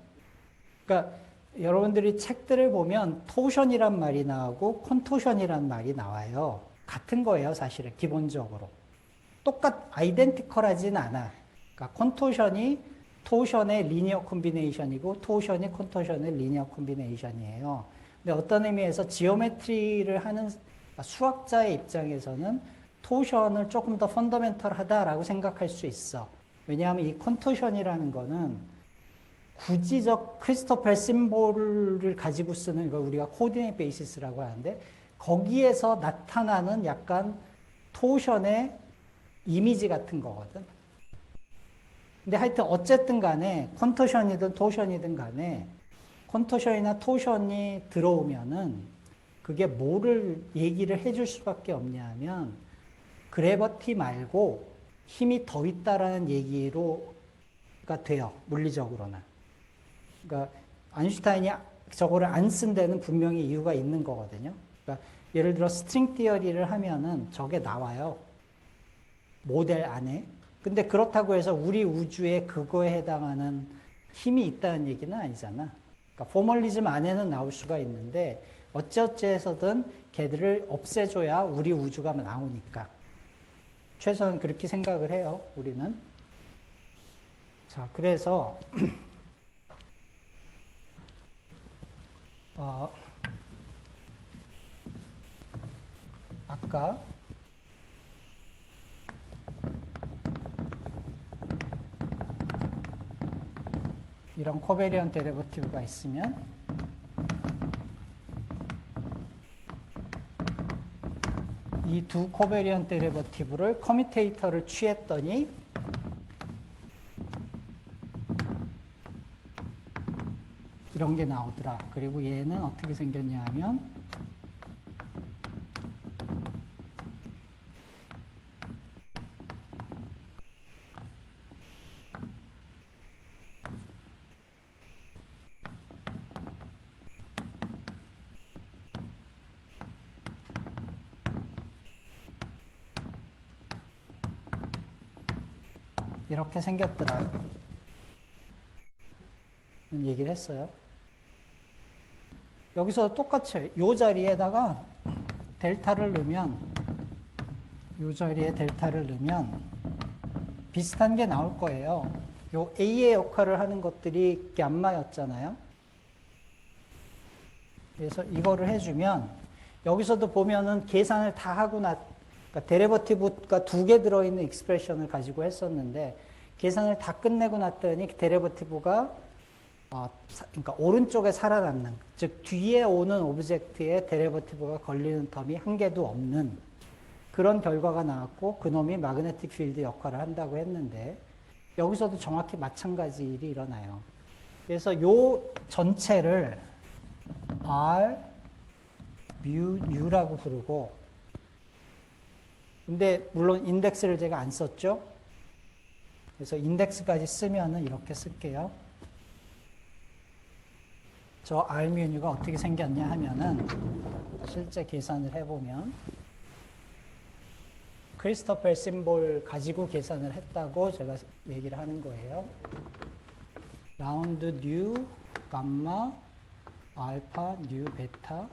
그러니까 여러분들이 책들을 보면 토션이란 말이 나오고 콘토션이란 말이 나와요. 같은 거예요, 사실은 기본적으로. 아이덴티컬하진 않아. 그러니까 콘토션이 토션의 리니어 콤비네이션이고 토션이 콘토션의 리니어 콤비네이션이에요. 근데 어떤 의미에서 지오메트리를 하는 수학자의 입장에서는 토션을 조금 더 펀더멘털하다라고 생각할 수 있어. 왜냐하면 이 컨토션이라는 거는 구지적 크리스토펠 심볼을 가지고 쓰는 걸 우리가 코디네이트 베이시스라고 하는데 거기에서 나타나는 약간 토션의 이미지 같은 거거든. 근데 하여튼 어쨌든 간에 컨토션이든 토션이든 간에 컨토션이나 토션이 들어오면은 그게 뭐를 얘기를 해줄 수밖에 없냐면 그래버티 말고 힘이 더 있다라는 얘기로가 돼요. 물리적으로는. 그러니까 아인슈타인이 저거를 안 쓴 데는 분명히 이유가 있는 거거든요. 그러니까 예를 들어 스트링 티어리를 하면은 저게 나와요. 모델 안에. 근데 그렇다고 해서 우리 우주에 그거에 해당하는 힘이 있다는 얘기는 아니잖아. 그러니까 포멀리즘 안에는 나올 수가 있는데 어찌어찌해서든 걔들을 없애줘야 우리 우주가 나오니까. 최소한 그렇게 생각을 해요, 우리는. 자, 그래서 아까 이런 코베리언 데리버티브가 있으면 이 두 코베리언 데리버티브를 커뮤테이터를 취했더니 이런 게 나오더라. 그리고 얘는 어떻게 생겼냐 하면 이렇게 생겼더라. 얘기를 했어요. 여기서 똑같이 이 자리에다가 델타를 넣으면 이 자리에 델타를 넣으면 비슷한 게 나올 거예요. 요 A의 역할을 하는 것들이 gamma였잖아요. 그래서 이거를 해주면 여기서도 보면은 계산을 다 하고 그러니까 데리버티브가 두 개 들어있는 익스프레션을 가지고 했었는데 계산을 다 끝내고 났더니 데리버티브가 그러니까 오른쪽에 살아남는, 즉 뒤에 오는 오브젝트에 데리버티브가 걸리는 텀이 한 개도 없는 그런 결과가 나왔고 그놈이 마그네틱 필드 역할을 한다고 했는데 여기서도 정확히 마찬가지 일이 일어나요. 그래서 요 전체를 R, mu, U라고 부르고 근데 물론 인덱스를 제가 안 썼죠. 그래서 인덱스까지 쓰면은 이렇게 쓸게요. 저 R, mu, U가 어떻게 생겼냐 하면은 실제 계산을 해보면 크리스토펠 심볼 가지고 계산을 했다고 제가 얘기를 하는 거예요. 라운드 뉴, 감마, 알파, 뉴, 베타,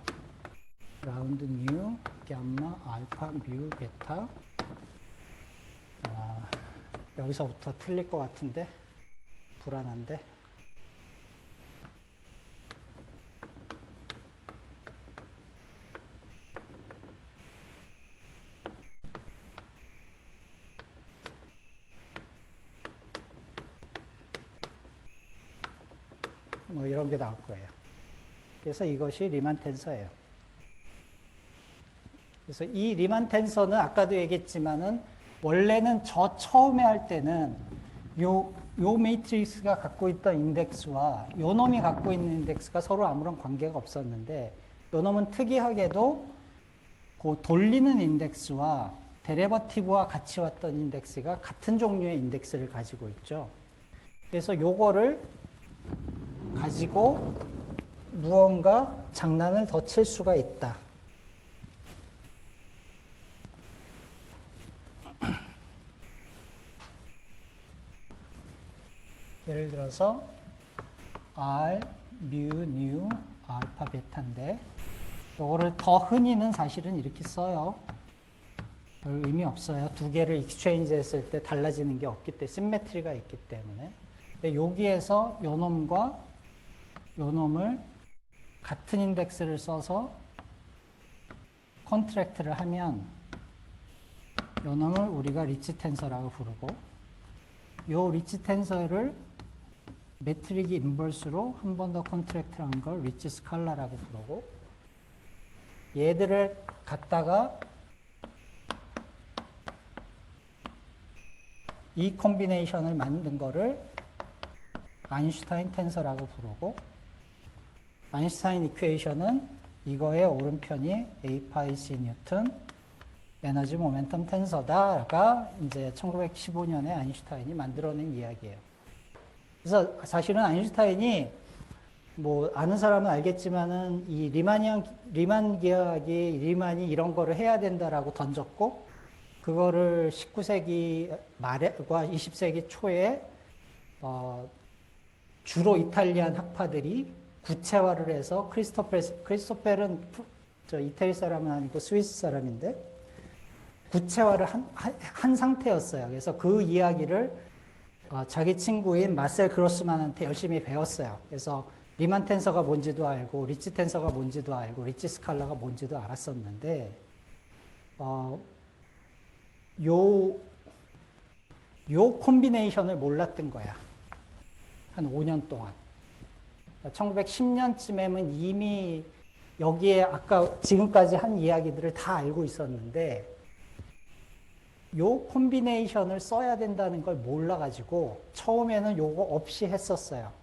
라운드 뉴, 감마, 알파, 뮤, 베타. 여기서부터 틀릴 것 같은데 불안한데. 뭐 이런 게 나올 거예요. 그래서 이것이 리만 텐서예요. 그래서 이 리만 텐서는 아까도 얘기했지만은 원래는 저 처음에 할 때는 요 매트릭스가 갖고 있던 인덱스와 요 놈이 갖고 있는 인덱스가 서로 아무런 관계가 없었는데 요 놈은 특이하게도 그 돌리는 인덱스와 데리버티브와 같이 왔던 인덱스가 같은 종류의 인덱스를 가지고 있죠. 그래서 요거를 가지고 무언가 장난을 더 칠 수가 있다. 예를 들어서 R, mu, nu, 알파, 베타인데 이거를 더 흔히는 사실은 이렇게 써요. 별 의미 없어요. 두 개를 익스체인지 했을 때 달라지는 게 없기 때문에 시메트리가 있기 때문에. 근데 여기에서 요 놈과 요 놈을 같은 인덱스를 써서 컨트랙트를 하면 요 놈을 우리가 리치 텐서라고 부르고 요 리치 텐서를 매트릭 인버스로 한 번 더 컨트랙트한 걸 리치 스칼라라고 부르고, 얘들을 갖다가 이 콤비네이션을 만든 거를 아인슈타인 텐서라고 부르고, 아인슈타인 이퀘이션은 이거의 오른편이 A 파이 C 뉴턴 에너지 모멘텀 텐서다가 이제 1915년에 아인슈타인이 만들어낸 이야기예요. 그래서 사실은 아인슈타인이 뭐 아는 사람은 알겠지만은 이 리만 기하학이 리만이 이런 거를 해야 된다라고 던졌고, 그거를 19세기 말과 20세기 초에 주로 이탈리안 학파들이 구체화를 해서 크리스토펠은 저 이태리 사람은 아니고 스위스 사람인데 구체화를 한 상태였어요. 그래서 그 이야기를 자기 친구인 마셀 그로스만한테 열심히 배웠어요. 그래서 리만 텐서가 뭔지도 알고 리치 텐서가 뭔지도 알고 리치 스칼라가 뭔지도 알았었는데 요 콤비네이션을 몰랐던 거야. 한 5년 동안. 1910년쯤에는 이미 여기에 아까 지금까지 한 이야기들을 다 알고 있었는데 요 콤비네이션을 써야 된다는 걸 몰라가지고 처음에는 요거 없이 했었어요.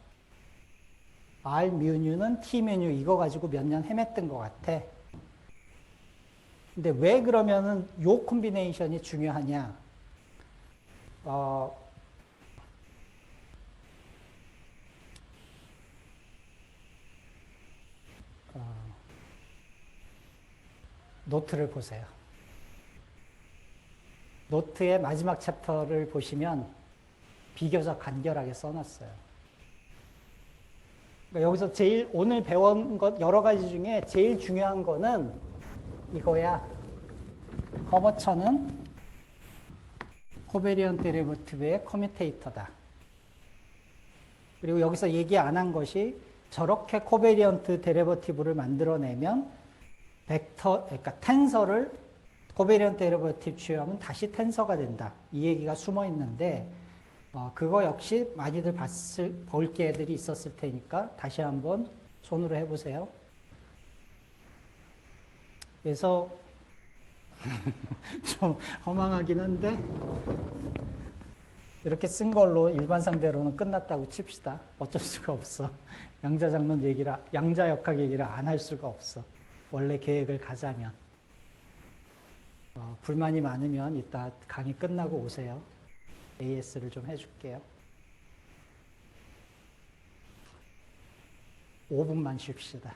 R 뮤뉴는 T 뮤뉴 이거 가지고 몇 년 헤맸던 것 같아. 근데 왜 그러면은 요 콤비네이션이 중요하냐? 노트를 보세요. 노트의 마지막 챕터를 보시면 비교적 간결하게 써놨어요. 그러니까 여기서 제일 오늘 배운 것 여러 가지 중에 제일 중요한 거는 이거야. 커버처는 코베리언트 데리버티브의 커뮤테이터다. 그리고 여기서 얘기 안 한 것이 저렇게 코베리언트 데리버티브를 만들어내면 그러니까 텐서를 코베리언트 데리버티브 취하면 다시 텐서가 된다. 이 얘기가 숨어 있는데 그거 역시 많이들 볼 기회들이 있었을 테니까 다시 한번 손으로 해보세요. 그래서 좀 허망하긴 한데 이렇게 쓴 걸로 일반 상대로는 끝났다고 칩시다. 어쩔 수가 없어. 양자역학 얘기를 안 할 수가 없어. 원래 계획을 가자면. 불만이 많으면 이따 강의 끝나고 오세요. AS를 좀 해줄게요. 5분만 쉽시다.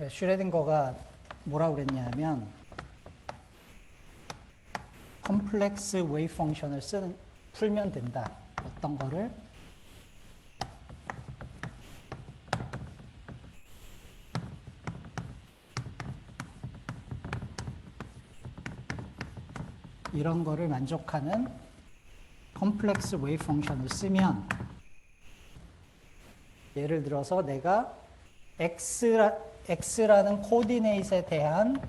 슈레딩거가 뭐라고 그랬냐면 컴플렉스 웨이브 펑션을 풀면 된다. 어떤 거를 이런 거를 만족하는 컴플렉스 웨이브 펑션을 쓰면 예를 들어서 내가 x라는 코디네이트에 대한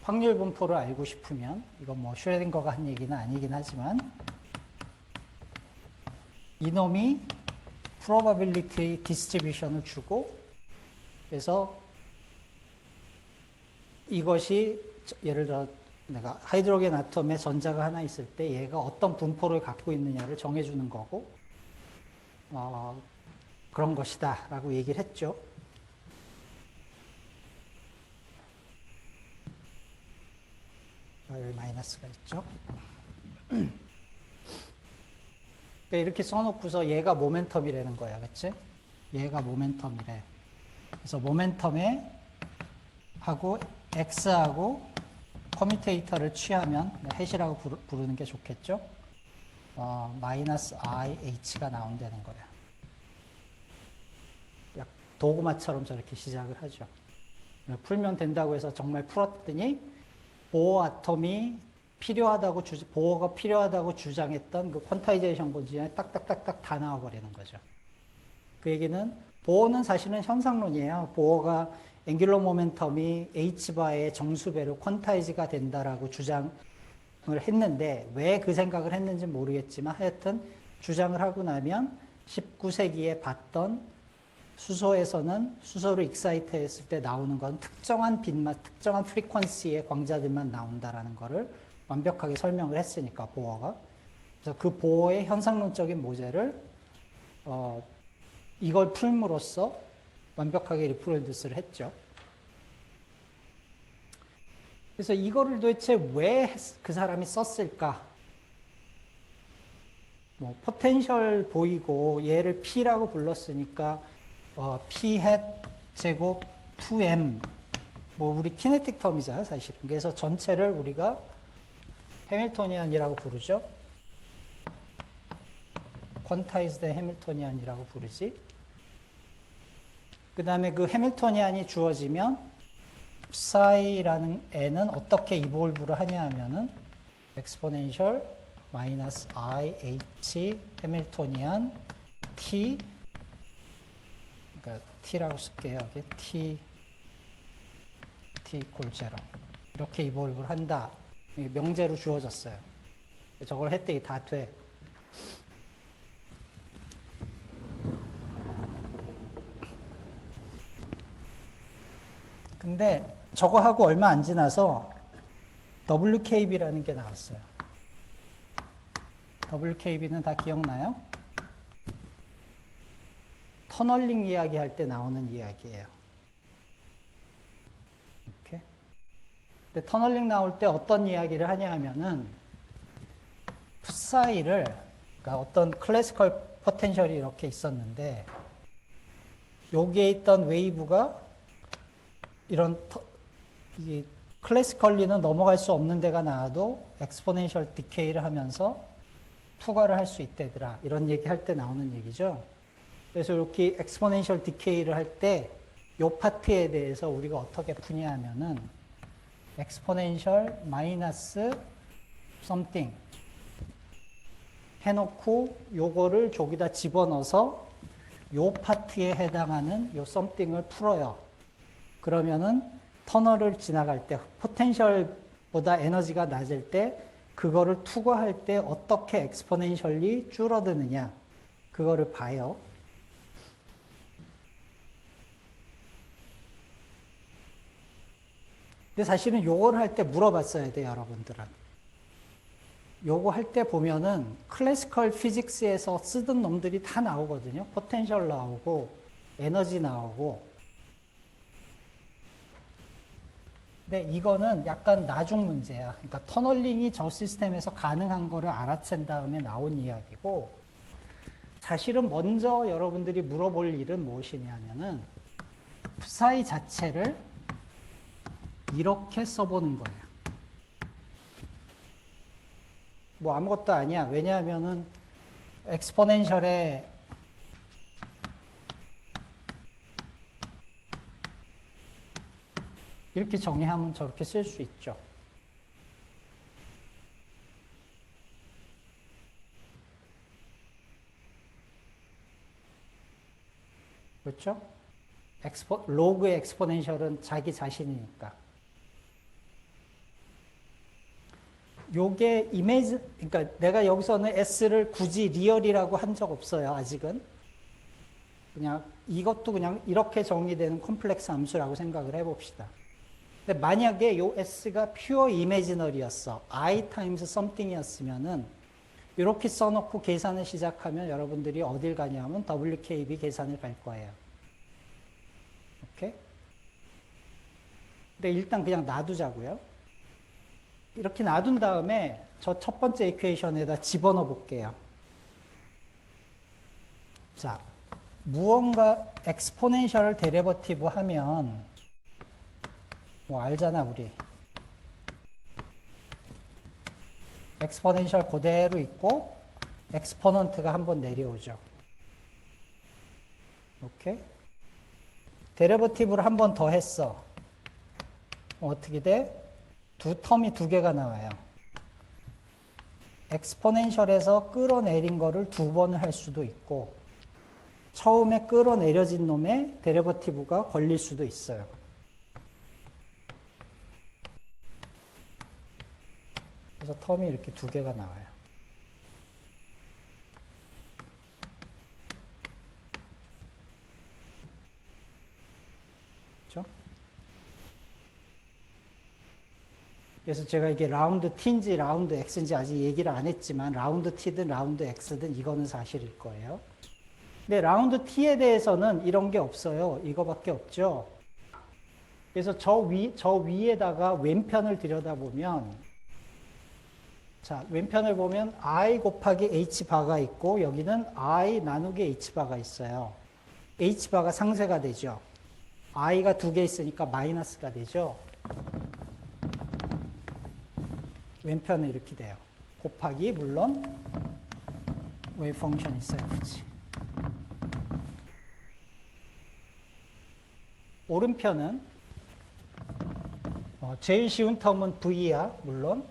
확률 분포를 알고 싶으면 이건 뭐 슈레딩거가 한 얘기는 아니긴 하지만 이놈이 probability distribution을 주고 그래서 이것이 예를 들어 내가 하이드로겐 아톰에 전자가 하나 있을 때 얘가 어떤 분포를 갖고 있느냐를 정해주는 거고 그런 것이다 라고 얘기를 했죠. 여기 마이너스가 있죠. 이렇게 써놓고서 얘가 모멘텀이라는 거야. 그치? 얘가 모멘텀이래. 그래서 모멘텀에 하고 x하고 커뮤테이터를 취하면 해시라고 부르는 게 좋겠죠. 마이너스 IH가 나온다는 거야. 도구마처럼 저렇게 시작을 하죠. 풀면 된다고 해서 정말 풀었더니 보어 아톰이 보어가 필요하다고 주장했던 그 퀀타이제이션 본질에 딱딱딱딱 다 나와버리는 거죠. 그 얘기는 보어는 사실은 현상론이에요. 보어가 앵귤러 모멘텀이 h바의 정수배로 퀀타이즈가 된다라고 주장을 했는데 왜 그 생각을 했는지 모르겠지만 하여튼 주장을 하고 나면 19세기에 봤던 수소에서는 수소를 익사이트 했을 때 나오는 건 특정한 빛만, 특정한 프리퀀시의 광자들만 나온다라는 거를 완벽하게 설명을 했으니까 보어가. 그래서 그 보어의 현상론적인 모델을 이걸 풀므로써 완벽하게 리프로듀스를 했죠. 그래서 이거를 도대체 왜 그 사람이 썼을까? 뭐 포텐셜 보이고 얘를 P라고 불렀으니까 P 햇 제곱 2M 뭐 우리 키네틱 텀이잖아요, 사실. 그래서 전체를 우리가 해밀토니안이라고 부르죠. 퀀타이즈드 해밀토니안이라고 부르지. 그 다음에 그 해밀토니안이 주어지면 psi라는 애는 어떻게 이볼브를 하냐 하면은 exponential 마이너스 IH 해밀토니안 T 그러니까 T라고 쓸게요. 여기 T equal 0 이렇게 이볼브를 한다. 명제로 주어졌어요. 저걸 했더니 다 돼. 근데 저거 하고 얼마 안 지나서 WKB라는 게 나왔어요. WKB는 다 기억나요? 터널링 이야기 할 때 나오는 이야기예요. 이렇게. 근데 터널링 나올 때 어떤 이야기를 하냐 하면은 풋사이를 그러니까 어떤 클래시컬 포텐셜이 이렇게 있었는데 여기에 있던 웨이브가 이런 이 클래시컬리는 넘어갈 수 없는 데가 나와도 엑스포넨셜 디케이를 하면서 투과를 할 수 있대더라. 이런 얘기 할 때 나오는 얘기죠. 그래서 이렇게 엑스포넨셜 디케이를 할 때 이 파트에 대해서 우리가 어떻게 푸냐 하면은 엑스포넨셜 마이너스 something 해놓고 요거를 저기다 집어넣어서 요 파트에 해당하는 요 something을 풀어요. 그러면은 터널을 지나갈 때 포텐셜보다 에너지가 낮을 때 그거를 투과할 때 어떻게 엑스포넨셜리 줄어드느냐 그거를 봐요. 근데 사실은 요거를 할 때 물어봤어야 돼요, 여러분들은. 요거 할 때 보면은 클래시컬 피직스에서 쓰던 놈들이 다 나오거든요. 포텐셜 나오고 에너지 나오고. 근데 이거는 약간 나중 문제야. 그러니까 터널링이 저 시스템에서 가능한 거를 알아챈 다음에 나온 이야기고 사실은 먼저 여러분들이 물어볼 일은 무엇이냐면은 psi 자체를 이렇게 써보는 거예요. 뭐 아무것도 아니야. 왜냐하면은 엑스포넨셜에 이렇게 정의하면 저렇게 쓸 수 있죠. 그렇죠? 로그의 엑스포넨셜은 자기 자신이니까. 요게 이미지, 그러니까 내가 여기서는 s를 굳이 리얼이라고 한 적 없어요, 아직은. 그냥 이것도 그냥 이렇게 정의되는 콤플렉스 함수라고 생각을 해봅시다. 근데 만약에 요 s가 pure imaginary였어, I times something이었으면은 이렇게 써놓고 계산을 시작하면 여러분들이 어딜 가냐면 WKB 계산을 갈 거예요. 오케이? 근데 일단 그냥 놔두자고요. 이렇게 놔둔 다음에 저 첫 번째 이퀘이션에다 집어넣어 볼게요. 자, 무언가 엑스포넨셜 데리버티브 하면 뭐 알잖아, 우리. 엑스포넨셜 그대로 있고 엑스포넌트가 한번 내려오죠. 오케이? 데리버티브를 한 번 더 했어. 어떻게 돼? 텀이 두 개가 나와요. 엑스포넨셜에서 끌어내린 거를 두 번을 할 수도 있고 처음에 끌어내려진 놈에 데리버티브가 걸릴 수도 있어요. 그래서 텀이 이렇게 두 개가 나와요. 그렇죠? 그래서 제가 이게 라운드 t인지 라운드 x인지 아직 얘기를 안 했지만 라운드 t든 라운드 x든 이거는 사실일 거예요. 근데 라운드 t에 대해서는 이런 게 없어요. 이거밖에 없죠. 그래서 저 위에다가 왼편을 들여다보면 자, 왼편을 보면 I 곱하기 H바가 있고 여기는 I 나누기 H바가 있어요. H바가 상쇄가 되죠. I가 두 개 있으니까 마이너스가 되죠. 왼편은 이렇게 돼요. 곱하기 물론 웨이브 펑션이 있어야지. 오른편은 제일 쉬운 텀은 V야, 물론.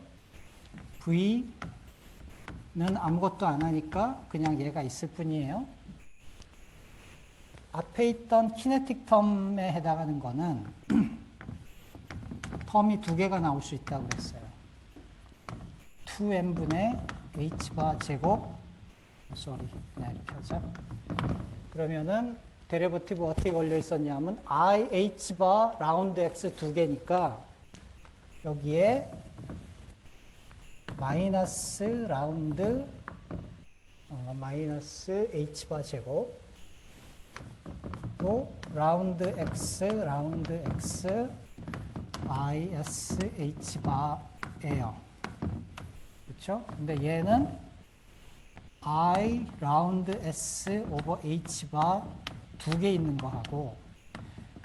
V는 아무것도 안 하니까 그냥 얘가 있을 뿐이에요. 앞에 있던 키네틱 텀에 해당하는 거는 텀이 두 개가 나올 수 있다고 그랬어요. 2n분의 h바 제곱 그냥 이렇게 하자. 그러면은 데리버티브 어떻게 걸려 있었냐면 I, h바, 라운드 x 두 개니까 여기에 마이너스 라운드 마이너스 h바 제곱 또 라운드 x is h바예요. 그렇죠? 근데 얘는 I 라운드 s 오버 h바 두 개 있는 거 하고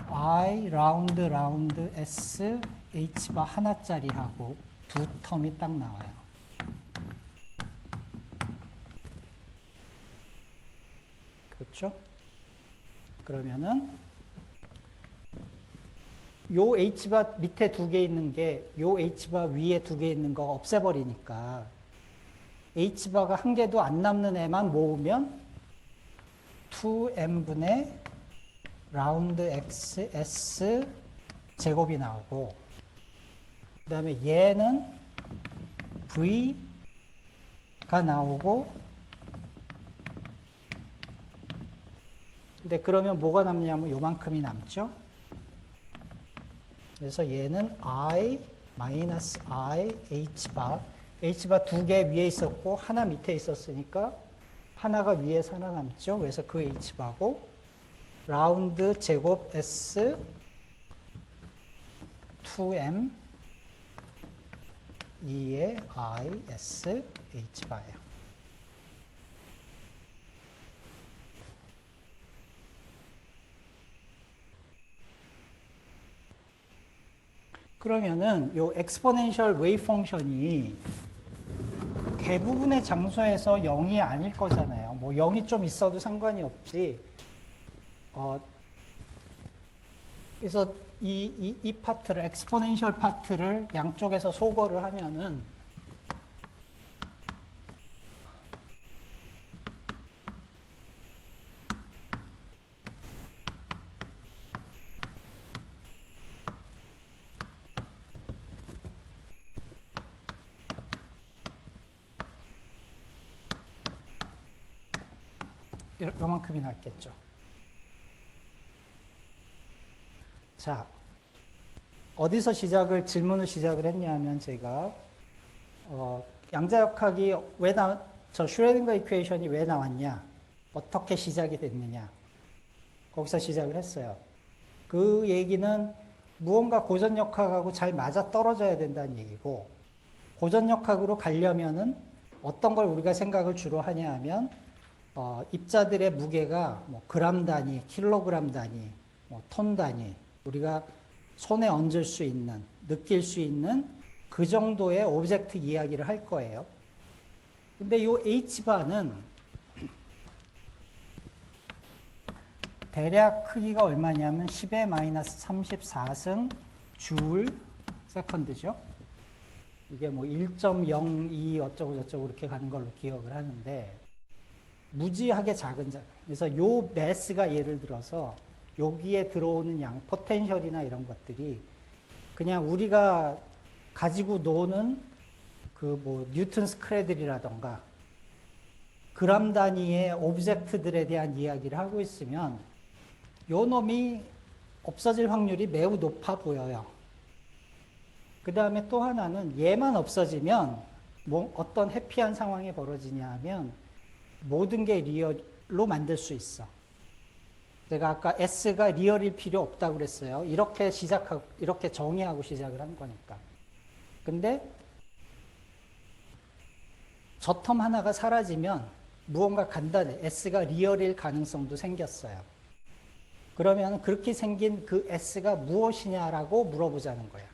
I 라운드 s h바 하나짜리 하고 두 텀이 딱 나와요. 그렇죠? 그러면은 요 h바 밑에 두 개 있는 게 요 h바 위에 두 개 있는 거 없애버리니까 h바가 한 개도 안 남는 애만 모으면 2n분의 라운드 xs 제곱이 나오고 그 다음에 얘는 v가 나오고 근데 그러면 뭐가 남냐면 요만큼이 남죠. 그래서 얘는 I 마이너스 I h바 h바 두 개 위에 있었고 하나 밑에 있었으니까 하나가 위에서 하나 남죠. 그래서 그 h바고 라운드 제곱 s 2m 2의 I s h바예요. 그러면은 요 엑스포넨셜 웨이브 펑션이 대부분의 장소에서 0이 아닐 거잖아요. 뭐 0이 좀 있어도 상관이 없지. 그래서 이 파트를 엑스포넨셜 파트를 양쪽에서 소거를 하면은 요만큼이 낫겠죠. 자, 어디서 질문을 시작을 했냐면 제가 양자역학이 저 슈레딩거 이퀘이션이 왜 나왔냐, 어떻게 시작이 됐느냐, 거기서 시작을 했어요. 그 얘기는 무언가 고전역학하고 잘 맞아 떨어져야 된다는 얘기고, 고전역학으로 가려면은 어떤 걸 우리가 생각을 주로 하냐 하면 입자들의 무게가 뭐 그람 단위, 킬로그램 단위, 뭐 톤 단위, 우리가 손에 얹을 수 있는, 느낄 수 있는 그 정도의 오브젝트 이야기를 할 거예요. 근데 이 H바는 대략 크기가 얼마냐면 10의 마이너스 34승 줄 세컨드죠. 이게 뭐 1.02 어쩌고 저쩌고 이렇게 가는 걸로 기억을 하는데, 무지하게 작은 그래서 요 매스가 예를 들어서 여기에 들어오는 양, 포텐셜이나 이런 것들이 그냥 우리가 가지고 노는 그 뭐 뉴턴 스크래들이라던가 그람 단위의 오브젝트들에 대한 이야기를 하고 있으면 요 놈이 없어질 확률이 매우 높아 보여요. 그 다음에 또 하나는 얘만 없어지면 뭐 어떤 해피한 상황이 벌어지냐 하면 모든 게 리얼로 만들 수 있어. 제가 아까 S가 리얼일 필요 없다고 그랬어요. 이렇게 정의하고 시작을 한 거니까. 근데 저 텀 하나가 사라지면 무언가 간단해. S가 리얼일 가능성도 생겼어요. 그러면 그렇게 생긴 그 S가 무엇이냐라고 물어보자는 거야.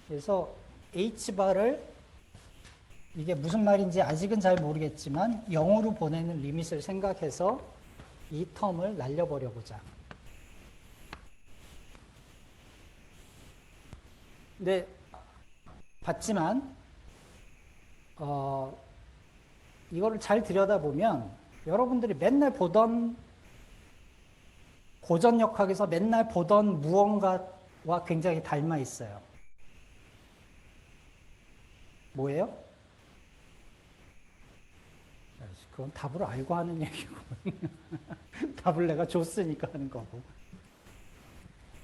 그래서 H바를 이게 무슨 말인지 아직은 잘 모르겠지만 0으로 보내는 리밋을 생각해서 이 텀을 날려버려 보자. 근데 봤지만 이거를 잘 들여다보면 여러분들이 맨날 보던 고전역학에서 맨날 보던 무언가와 굉장히 닮아 있어요. 뭐예요? 그건 답을 알고 하는 얘기고 답을 내가 줬으니까 하는 거고.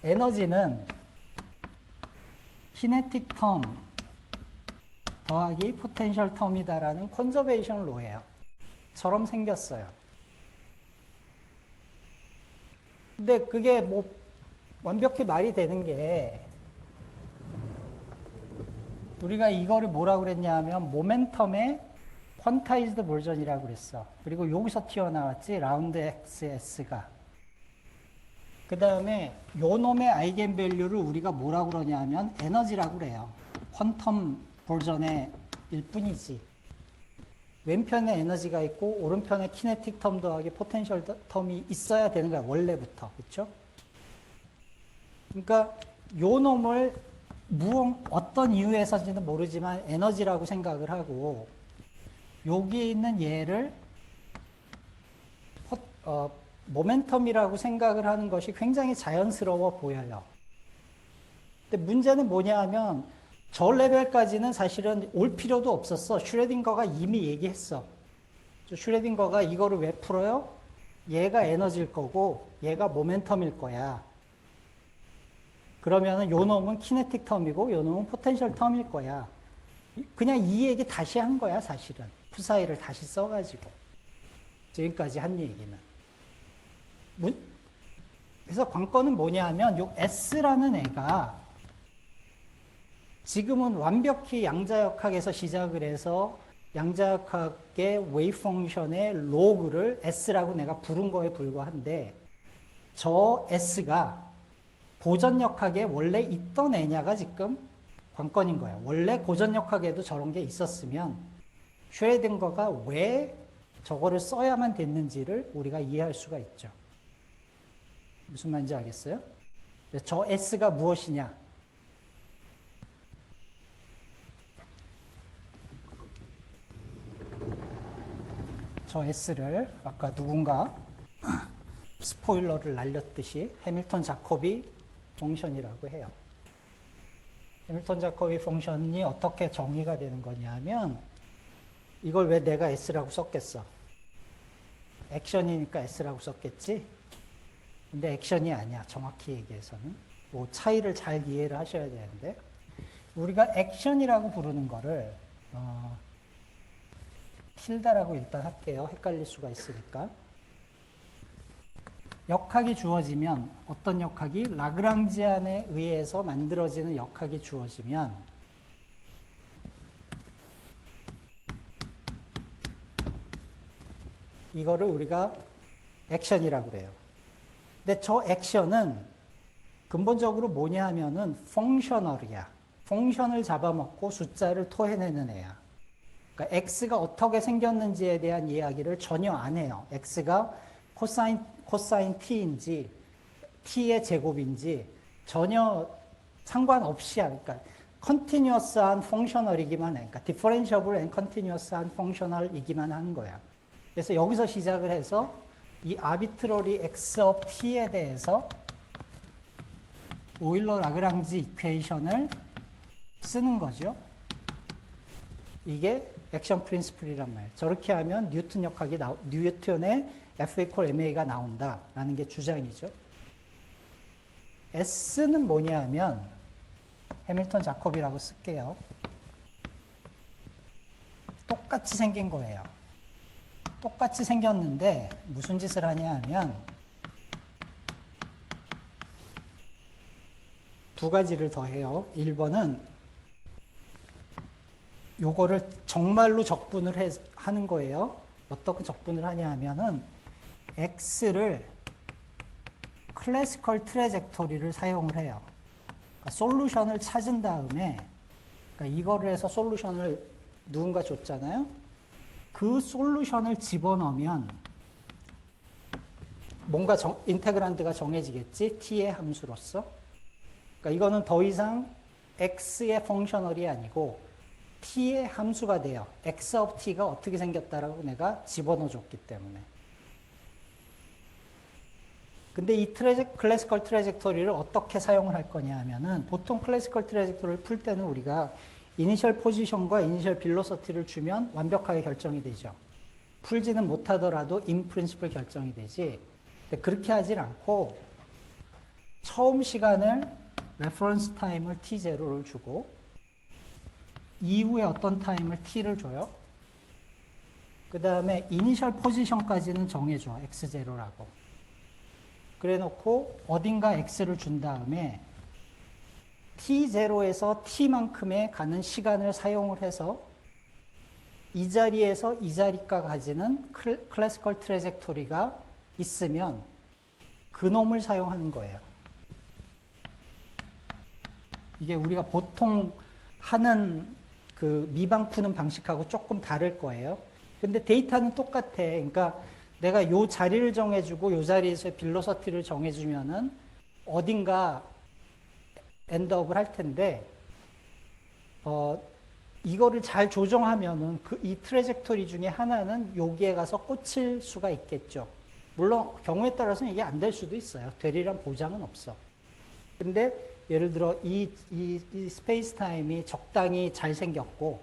에너지는 키네틱 텀 더하기 포텐셜 텀이다라는 컨저베이션 로예요. 처럼 생겼어요. 근데 그게 뭐 완벽히 말이 되는 게, 우리가 이거를 뭐라고 그랬냐 하면 모멘텀의 퀀타이즈드 버전이라고 그랬어. 그리고 여기서 튀어나왔지, 라운드 XS가. 그 다음에 요 놈의 아이겐밸류를 우리가 뭐라고 그러냐 하면 에너지라고 그래요. 퀀텀 버전의 일뿐이지. 왼편에 에너지가 있고 오른편에 키네틱 텀 더하기 포텐셜 텀이 있어야 되는 거야, 원래부터. 그렇죠? 그러니까 요 놈을 어떤 이유에서인지는 모르지만 에너지라고 생각을 하고, 여기 있는 얘를 모멘텀이라고 생각을 하는 것이 굉장히 자연스러워 보여요. 근데 문제는 뭐냐 하면 저 레벨까지는 사실은 올 필요도 없었어. 슈레딩거가 이미 얘기했어. 슈레딩거가 이거를 왜 풀어요? 얘가 에너지일 거고 얘가 모멘텀일 거야. 그러면은 요 놈은 키네틱 텀이고 요 놈은 포텐셜 텀일 거야. 그냥 이 얘기 다시 한 거야, 사실은. 푸사이를 다시 써가지고. 지금까지 한 얘기는. 그래서 관건은 뭐냐 하면 요 S라는 애가 지금은 완벽히 양자역학에서 시작을 해서 양자역학의 웨이브 펑션의 로그를 S라고 내가 부른 거에 불과한데, 저 S가 고전역학에 원래 있던 애냐가 지금 관건인 거예요. 원래 고전역학에도 저런 게 있었으면 슈레딩거가 왜 저거를 써야만 됐는지를 우리가 이해할 수가 있죠. 무슨 말인지 알겠어요? 저 S가 무엇이냐? 저 S를 아까 누군가 스포일러를 날렸듯이 해밀턴 자코비 펑션이라고 해요. 해밀턴 자코비 펑션이 어떻게 정의가 되는 거냐면, 이걸 왜 내가 S라고 썼겠어? 액션이니까 S라고 썼겠지? 근데 액션이 아니야. 정확히 얘기해서는. 뭐 차이를 잘 이해를 하셔야 되는데 우리가 액션이라고 부르는 거를 틸다라고 일단 할게요. 헷갈릴 수가 있으니까. 역학이 주어지면 어떤 역학이 라그랑지안에 의해서 만들어지는 역학이 주어지면 이거를 우리가 액션이라고 그래요. 근데 저 액션은 근본적으로 뭐냐 하면은 펑셔널이야. 펑션을 잡아먹고 숫자를 토해내는 애야. 그러니까 x가 어떻게 생겼는지에 대한 이야기를 전혀 안 해요. x가 코사인 t인지 t의 제곱인지 전혀 상관없이 그러니까 컨티뉴어스한 펑셔널이기만 해. 그러니까 디퍼런셔블 앤 컨티뉴어스한 펑셔널이기만 하는 거야. 그래서 여기서 시작을 해서 이 아비트러리 x of t에 대해서 오일러 라그랑지 이퀘이션을 쓰는 거죠. 이게 액션 프린시플이란 말이에요. 저렇게 하면 뉴턴의 F equal ma가 나온다라는 게 주장이죠. S는 뭐냐 하면 해밀턴 자콥이라고 쓸게요. 똑같이 생긴 거예요. 똑같이 생겼는데 무슨 짓을 하냐 하면 두 가지를 더 해요. 1번은 요거를 정말로 적분을 하는 거예요. 어떻게 적분을 하냐 하면은 x를 클래시컬 트래젝토리를 사용을 해요. 그러니까 솔루션을 찾은 다음에 그러니까 이거를 해서 솔루션을 누군가 줬잖아요. 그 솔루션을 집어넣으면 뭔가 인테그란드가 정해지겠지. t의 함수로서. 그러니까 이거는 더 이상 x의 펑셔널이 아니고 t의 함수가 돼요. x of t가 어떻게 생겼다라고 내가 집어넣어 줬기 때문에. 근데 이 클래시컬 트래젝토리를 어떻게 사용을 할 거냐 하면은 보통 클래시컬 트래젝토리를 풀 때는 우리가 이니셜 포지션과 이니셜 빌로서티를 주면 완벽하게 결정이 되죠. 풀지는 못하더라도 인 프린시플 결정이 되지. 근데 그렇게 하질 않고 처음 시간을 레퍼런스 타임을 t0를 주고 이후에 어떤 타임을 t를 줘요. 그 다음에 이니셜 포지션까지는 정해줘. x0라고. 그래 놓고 어딘가 x를 준 다음에 t0에서 t만큼의 가는 시간을 사용을 해서 이 자리에서 이 자리가 가지는 클래시컬 트래젝토리가 있으면 그놈을 사용하는 거예요. 이게 우리가 보통 하는 그 미방 푸는 방식하고 조금 다를 거예요. 근데 데이터는 똑같아. 그러니까 내가 요 자리를 정해주고 요 자리에서 빌로서티를 정해주면은 어딘가 엔드업을 할 텐데 이거를 잘 조정하면은 이 트래젝토리 중에 하나는 여기에 가서 꽂힐 수가 있겠죠. 물론 경우에 따라서는 이게 안 될 수도 있어요. 되리란 보장은 없어. 근데 예를 들어 이 스페이스 타임이 적당히 잘 생겼고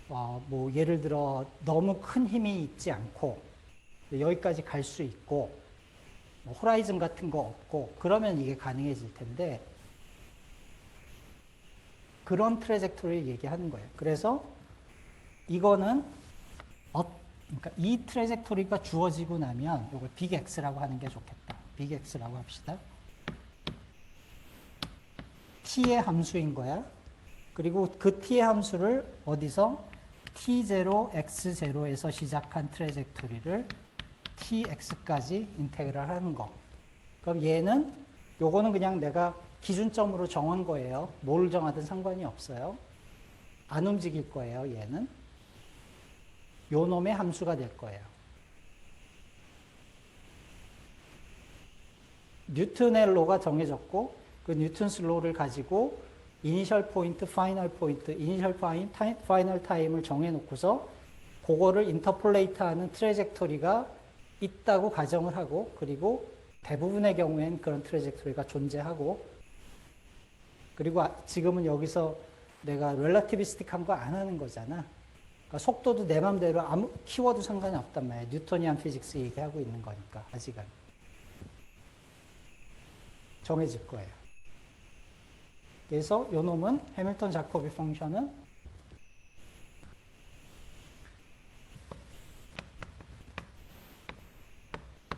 뭐 예를 들어 너무 큰 힘이 있지 않고 여기까지 갈 수 있고 뭐 호라이즌 같은 거 없고 그러면 이게 가능해질 텐데 그런 트래젝토리를 얘기하는 거예요. 그래서 이거는 그러니까 이 트래젝토리가 주어지고 나면 이걸 빅 X라고 하는 게 좋겠다. 빅 X라고 합시다. t의 함수인 거야. 그리고 그 t의 함수를 어디서 t0, x0에서 시작한 트래젝토리를 tx까지 인테그랄 하는 거. 그럼 얘는 요거는 그냥 내가 기준점으로 정한 거예요. 뭘 정하든 상관이 없어요. 안 움직일 거예요, 얘는. 요 놈의 함수가 될 거예요. 뉴턴의 로가 정해졌고 그 뉴턴스 로를 가지고 이니셜 포인트, 파이널 포인트, 이니셜 파이널 타임을 정해놓고서 그거를 인터폴레이트하는 트래젝토리가 있다고 가정을 하고 그리고 대부분의 경우엔 그런 트래젝토리가 존재하고 그리고 지금은 여기서 내가 렐러티비스틱한 거 안 하는 거잖아. 그러니까 속도도 내 맘대로 아무 키워도 상관이 없단 말이에요. 뉴토니안 피직스 얘기하고 있는 거니까 아직은 정해질 거예요. 그래서 요 놈은 해밀턴 자코비 펑션은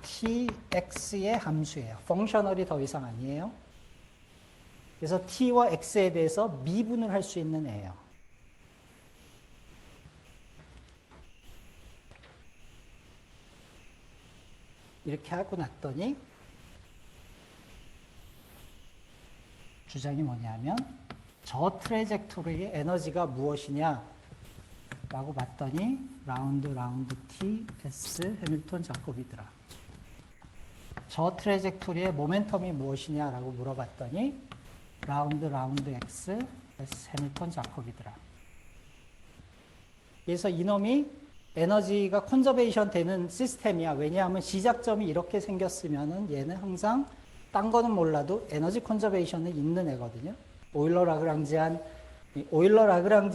tx의 함수예요. 펑셔널이 더 이상 아니에요. 그래서 t와 x에 대해서 미분을 할 수 있는 애예요. 이렇게 하고 났더니 주장이 뭐냐면 저 트레젝토리의 에너지가 무엇이냐 라고 봤더니 라운드 t s 해밀턴 자코비더라. 저 트레젝토리의 모멘텀이 무엇이냐 라고 물어봤더니 라운드 x s 해밀턴 자코비더라. 그래서 이놈이 에너지가 컨저베이션 되는 시스템이야. 왜냐하면 시작점이 이렇게 생겼으면은 얘는 항상 딴 거는 몰라도 에너지 컨저베이션은 있는 애거든요. 오일러 라그랑지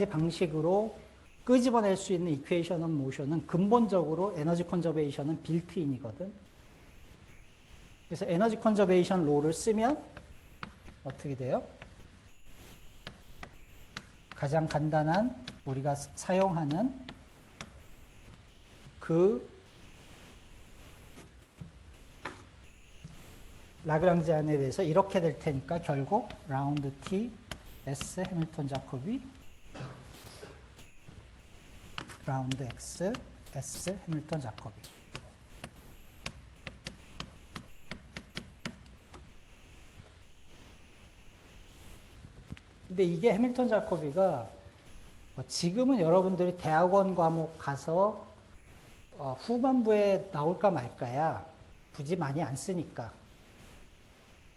방식으로 끄집어낼 수 있는 이퀘이션 오브 모션은 근본적으로 에너지 컨저베이션은 빌트인이거든. 그래서 에너지 컨저베이션 로를 쓰면 어떻게 돼요? 가장 간단한 우리가 사용하는 그 라그랑지안에 대해서 이렇게 될 테니까 결국 라운드 t s 해밀턴 자코비 라운드 x s 해밀턴 자코비. 근데 이게 해밀턴 자코비가 지금은 여러분들이 대학원 과목 가서 후반부에 나올까 말까야. 굳이 많이 안 쓰니까.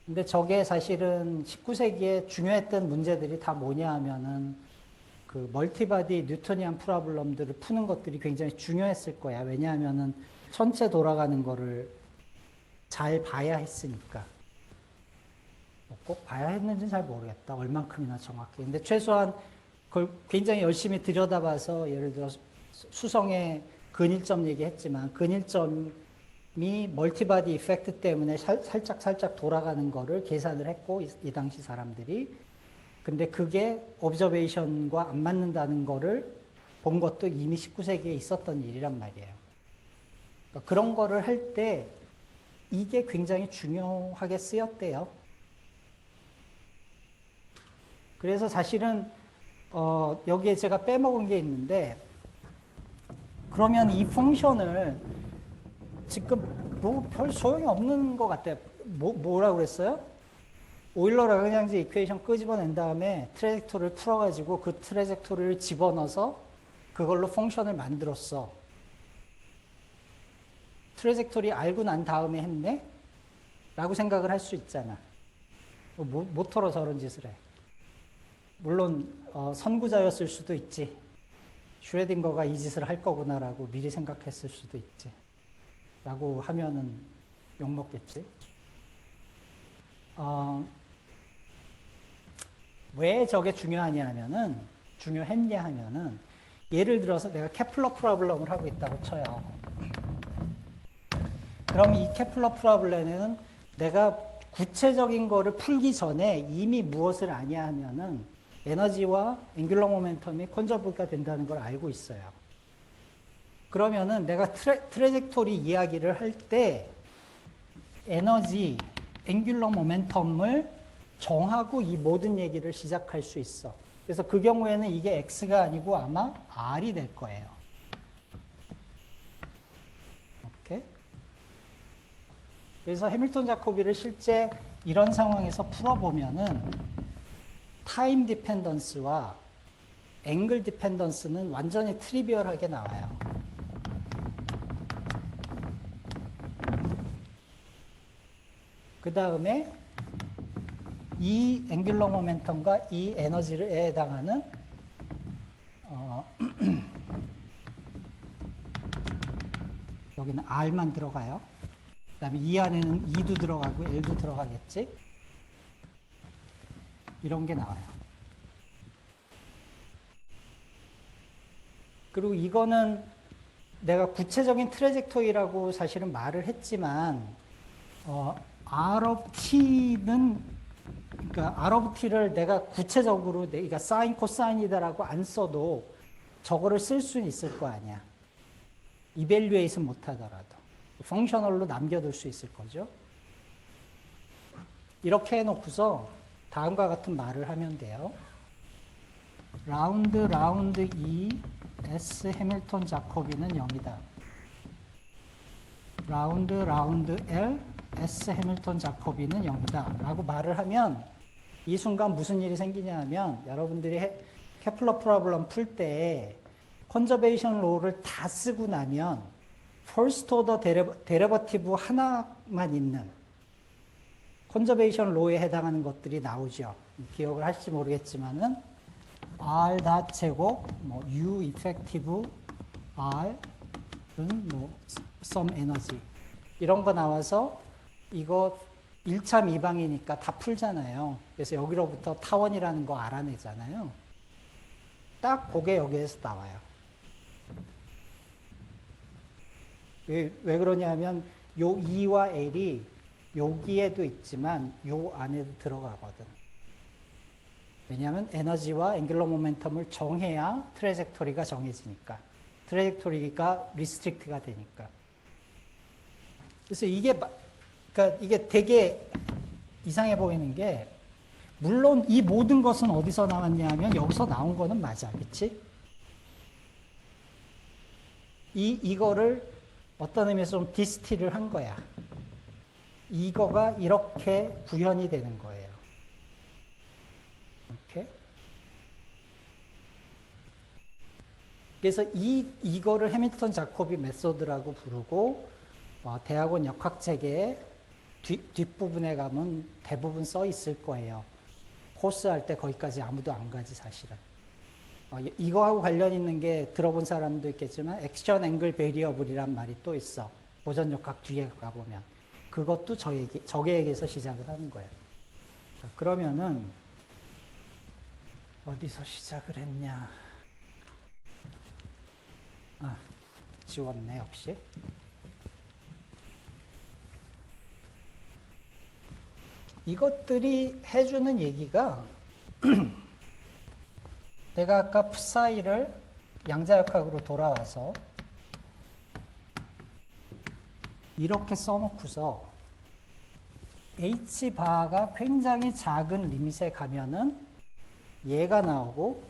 근데 저게 사실은 19세기에 중요했던 문제들이 다 뭐냐 하면은 그 멀티바디 뉴토니안 프로블럼들을 푸는 것들이 굉장히 중요했을 거야. 왜냐하면은 전체 돌아가는 거를 잘 봐야 했으니까. 꼭 봐야 했는지는 잘 모르겠다. 얼만큼이나 정확히. 근데 최소한 그걸 굉장히 열심히 들여다봐서 예를 들어 수성의 근일점 얘기했지만 근일점이 멀티바디 이펙트 때문에 살짝 돌아가는 거를 계산을 했고 이 당시 사람들이. 근데 그게 옵저베이션과 안 맞는다는 거를 본 것도 이미 19세기에 있었던 일이란 말이에요. 그러니까 그런 거를 할 때 이게 굉장히 중요하게 쓰였대요. 그래서 사실은 여기에 제가 빼먹은 게 있는데 그러면 이 펑션을 지금 뭐 별 소용이 없는 것 같아요. 뭐라고 그랬어요? 오일러 라그랑지 이퀘이션 끄집어낸 다음에 트레젝토리를 풀어가지고 그 트레젝토리를 집어넣어서 그걸로 펑션을 만들었어. 트레젝토리 알고 난 다음에 했네? 라고 생각을 할 수 있잖아. 모터로 저런 짓을 해. 물론 선구자였을 수도 있지. 슈레딩거가 이 짓을 할 거구나라고 미리 생각했을 수도 있지. 라고 하면은 욕먹겠지. 왜 저게 중요했냐 하면은 예를 들어서 내가 케플러 프로블럼을 하고 있다고 쳐요. 그럼 이 케플러 프로블럼에는 내가 구체적인 거를 풀기 전에 이미 무엇을 아냐 하면은 에너지와 앵귤러 모멘텀이 컨저브가 된다는 걸 알고 있어요. 그러면은 내가 트레젝토리 이야기를 할 때 에너지, 앵귤러 모멘텀을 정하고 이 모든 얘기를 시작할 수 있어. 그래서 그 경우에는 이게 X가 아니고 아마 R이 될 거예요. 오케이? 그래서 해밀턴 자코비를 실제 이런 상황에서 풀어보면은 타임 디펜던스와 앵글 디펜던스는 완전히 트리비얼하게 나와요. 그 다음에 이 앵귤러 모멘텀과 이 에너지에 해당하는 여기는 R만 들어가요. 그 다음에 이 안에는 E도 들어가고 L도 들어가겠지. 이런 게 나와요. 그리고 이거는 내가 구체적인 트래젝토리라고 사실은 말을 했지만 R of t는 그러니까 R of t를 내가 구체적으로 내가 사인 코사인이다라고 안 써도 저거를 쓸 수는 있을 거 아니야. 이밸류에이션 못 하더라도 펑셔널로 남겨둘 수 있을 거죠. 이렇게 해놓고서 다음과 같은 말을 하면 돼요. 라운드 E S 해밀턴 자코비는 0이다. 라운드 L S 해밀턴 자코비는 0이다 라고 말을 하면 이 순간 무슨 일이 생기냐 하면 여러분들이 케플러 프로블럼 풀 때 컨저베이션 로를 다 쓰고 나면 퍼스트 오더 데리버티브 하나만 있는 컨저베이션 로에 해당하는 것들이 나오죠. 기억을 하실지 모르겠지만은 R 닷 제곱 뭐 U 이펙티브 R은 뭐 some 에너지 이런 거 나와서 이거 1차 미방이니까 다 풀잖아요. 그래서 여기로부터 타원이라는 거 알아내잖아요. 딱 그게 여기에서 나와요. 왜 그러냐면 요 E와 L이 여기에도 있지만 요 안에도 들어가거든. 왜냐하면 에너지와 앵귤러 모멘텀을 정해야 트래젝토리가 정해지니까. 트래젝토리가 리스트릭트가 되니까. 그래서 그러니까 이게 되게 이상해 보이는 게 물론 이 모든 것은 어디서 나왔냐 하면 여기서 나온 거는 맞아. 그치? 이거를 어떤 의미에서 좀 디스틸을 한 거야. 이거가 이렇게 구현이 되는 거예요. 이렇게. 그래서 이거를 해밀턴 자코비 메소드라고 부르고 대학원 역학체계의 뒷부분에 가면 대부분 써 있을 거예요. 코스 할 때 거기까지 아무도 안 가지 사실은. 이거하고 관련 있는 게 들어본 사람도 있겠지만 액션 앵글 베리어블이란 말이 또 있어. 보전 역학 뒤에 가보면. 그것도 저게에게서 시작을 하는 거예요. 자, 그러면은 어디서 시작을 했냐. 지웠네 역시. 이것들이 해주는 얘기가 내가 아까 psi를 양자역학으로 돌아와서 이렇게 써놓고서 H바가 굉장히 작은 리밋에 가면은 얘가 나오고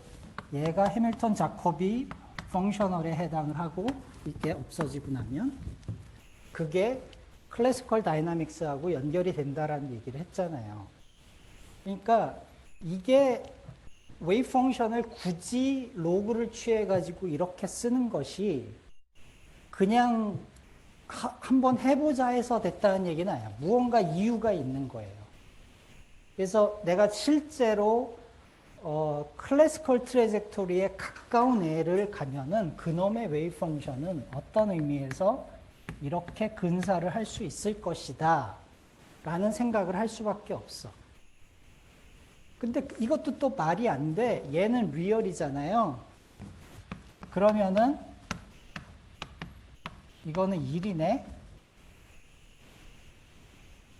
얘가 해밀턴 자코비 펑셔널에 해당을 하고 이게 없어지고 나면 그게 클래시컬 다이나믹스하고 연결이 된다라는 얘기를 했잖아요. 그러니까 이게 웨이브 펑션을 굳이 로그를 취해가지고 이렇게 쓰는 것이 그냥 한번 해보자 해서 됐다는 얘기는 아니야. 무언가 이유가 있는 거예요. 그래서 내가 실제로 클래시컬 트래젝토리에 가까운 애를 가면은 그놈의 웨이브 펑션은 어떤 의미에서 이렇게 근사를 할 수 있을 것이다 라는 생각을 할 수밖에 없어. 근데 이것도 또 말이 안 돼. 얘는 리얼이잖아요. 그러면은 이거는 1이네.